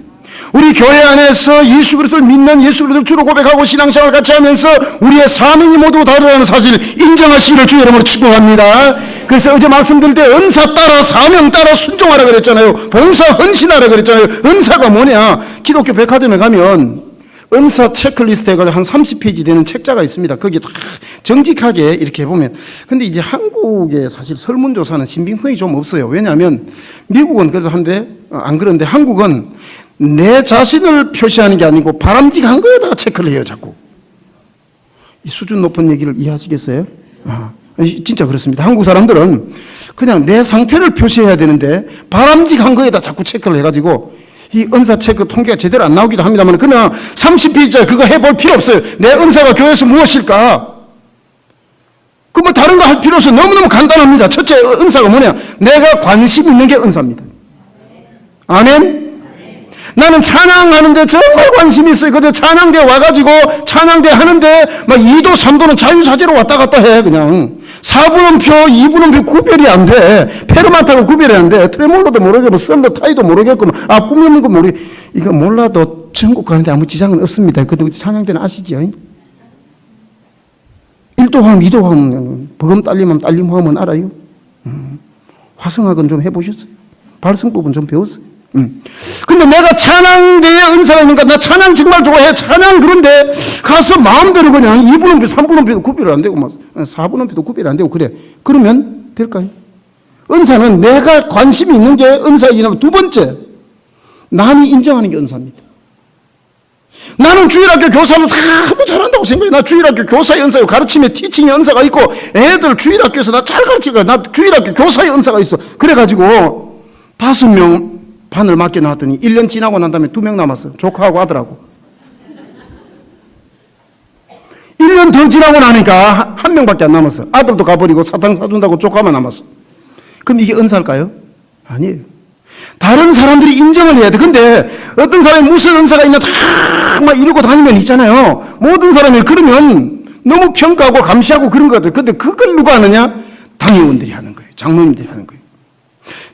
우리 교회 안에서 예수 그리스도를 믿는, 예수 그리스도를 주로 고백하고 신앙생활을 같이 하면서 우리의 사명이 모두 다르다는 사실을 인정하시기를 주 여러분으로 축복합니다. 그래서 어제 말씀드릴 때 은사 따라 사명 따라 순종하라 그랬잖아요. 봉사 헌신하라 그랬잖아요. 은사가 뭐냐? 기독교 백화점에 가면 은사 체크리스트 해가지고 한 30페이지 되는 책자가 있습니다. 거기 다 정직하게 이렇게 보면. 근데 이제 한국에 사실 설문조사는 신빙성이 좀 없어요. 왜냐하면 미국은 그래도 한데, 안 그런데 한국은 내 자신을 표시하는 게 아니고 바람직한 거에다가 체크를 해요, 자꾸. 이 수준 높은 얘기를 이해하시겠어요? 진짜 그렇습니다. 한국 사람들은 그냥 내 상태를 표시해야 되는데 바람직한 거에다 자꾸 체크를 해가지고 이 은사 체크 통계가 제대로 안 나오기도 합니다만 그냥 30페이지짜리 그거 해볼 필요 없어요. 내 은사가 교회에서 무엇일까? 그 뭐 다른 거 할 필요 없어요. 너무너무 간단합니다. 첫째 은사가 뭐냐? 내가 관심 있는 게 은사입니다. 아멘? 나는 찬양하는데 정말 관심이 있어요. 근데 찬양대 와가지고 찬양대 하는데 막 2도 3도는 자유사제로 왔다 갔다 해. 그냥 4분음표 2분음표 구별이 안 돼. 페르만타가 구별이 안 돼. 트레몰로도 모르겠고 썬더 타이도 모르겠고 꿈이 없는 거 모르겠고 이거 몰라도 천국 가는데 아무 지장은 없습니다. 근데 찬양대는 아시죠? 1도 화음 2도 화음 버금 딸림하면 딸림 화음은 알아요? 화성학은 좀 해보셨어요? 발성법은 좀 배웠어요. 근데 내가 찬양대에 은사가 있는가? 나 찬양 정말 좋아해. 찬양. 그런데 가서 마음대로 그냥 2분음표, 3분음표도 구별이 안 되고, 막 4분음표도 구별이 안 되고, 그래. 그러면 될까요? 은사는 내가 관심이 있는 게 은사이냐면, 두 번째, 남이 인정하는 게 은사입니다. 나는 주일학교 교사로 너무 잘한다고 생각해. 나 주일학교 교사의 은사요. 가르침에 티칭의 은사가 있고, 애들 주일학교에서 나 잘 가르치고, 나 주일학교 교사의 은사가 있어. 그래가지고 5명 반을 맡겨 놨더니 1년 지나고 난 다음에 2명 남았어. 조카하고 아들하고. 1년 더 지나고 나니까 한 명밖에 안 남았어. 아들도 가버리고 사탕 사준다고 조카만 남았어. 그럼 이게 은사일까요? 아니에요. 다른 사람들이 인정을 해야 돼. 근데 어떤 사람이 무슨 은사가 있나 다 막 이러고 다니면 있잖아요. 모든 사람이 그러면 너무 평가하고 감시하고 그런 것 같아요. 근데 그걸 누가 하느냐? 당회원들이 하는 거예요. 장로님들이 하는 거예요.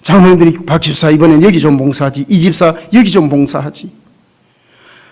장로님들이 박 집사 이번엔 여기 좀 봉사하지, 이 집사 여기 좀 봉사하지.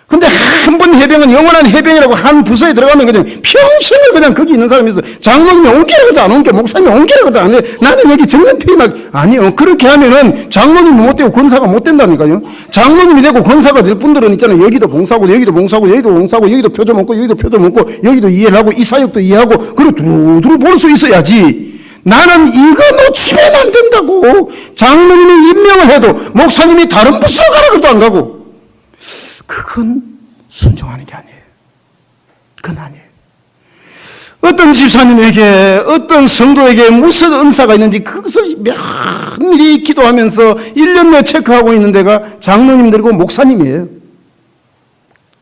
근데 한 번 해병은 영원한 해병이라고 한 부서에 들어가면 그냥 평생을 그냥 거기 있는 사람이 있어. 장로님이 옮기라고도 안 옮겨, 목사님이 옮기라고도 안 해. 나는 여기 정년퇴임하기. 아니요. 그렇게 하면은 장로님이 못 되고 권사가 못 된다니까요. 장로님이 되고 권사가 될 분들은 있잖아요. 여기도 봉사하고, 여기도 봉사하고, 여기도 봉사하고, 여기도 표좀 먹고, 여기도 표좀 먹고, 여기도 이해를 하고, 이 사역도 이해하고, 그리고 두루두루 볼 수 있어야지. 나는 이거 놓치면 안 된다고. 장로님이 임명을 해도 목사님이 다른 부서 가라 그래도 안 가고. 그건 순종하는 게 아니에요. 그건 아니에요. 어떤 집사님에게 어떤 성도에게 무슨 은사가 있는지 그것을 면밀히 기도하면서 1년 내에 체크하고 있는 데가 장로님들이고 목사님이에요.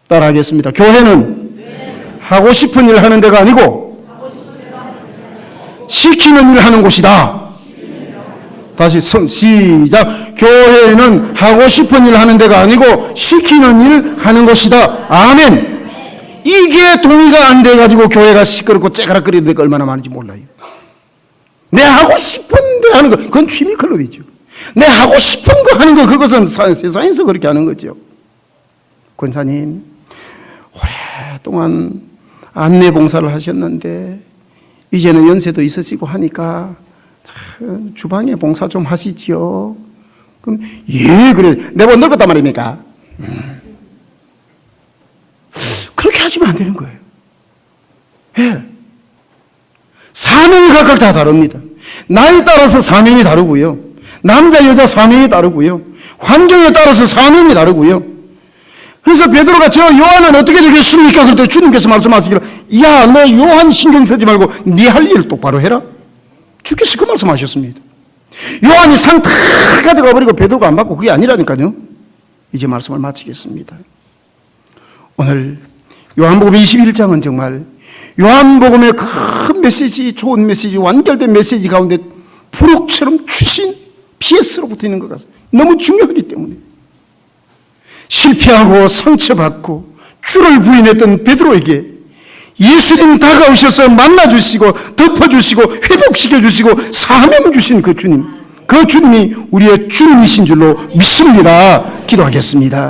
따라하겠습니다. 교회는 하고 싶은 일 하는 데가 아니고 시키는 일 하는 곳이다. 다시 시작. 교회는 하고 싶은 일 하는 데가 아니고 시키는 일 하는 곳이다. 아멘. 이게 동의가 안 돼가지고 교회가 시끄럽고 째가락거리는 데가 얼마나 많은지 몰라요. 내 하고 싶은 데 하는 거, 그건 취미 클럽이죠. 내 하고 싶은 거 하는 거, 그것은 세상에서 그렇게 하는 거죠. 권사님, 오랫동안 안내 봉사를 하셨는데 이제는 연세도 있으시고 하니까 주방에 봉사 좀 하시지요. 그럼 예, 그래. 내가 늙었단 말입니까? 그렇게 하시면 안 되는 거예요. 예. 사명이 각각 다 다릅니다. 나이에 따라서 사명이 다르고요. 남자 여자 사명이 다르고요. 환경에 따라서 사명이 다르고요. 그래서 베드로가 저 요한은 어떻게 되겠습니까? 그럴 때 주님께서 말씀하시기를, 야, 너 요한 신경 쓰지 말고 네 할 일 똑바로 해라. 주께서 그 말씀하셨습니다. 요한이 상 다 가져가 버리고 베드로가 안 받고 그게 아니라니까요. 이제 말씀을 마치겠습니다. 오늘 요한복음 21장은 정말 요한복음의 큰 메시지, 좋은 메시지, 완결된 메시지 가운데 부록처럼 추신 PS로 붙어 있는 것 같습니다. 너무 중요하기 때문에. 실패하고 상처받고 주를 부인했던 베드로에게 예수님 다가오셔서 만나주시고 덮어주시고 회복시켜주시고 사명을 주신 그 주님, 그 주님이 우리의 주님이신 줄로 믿습니다. 기도하겠습니다.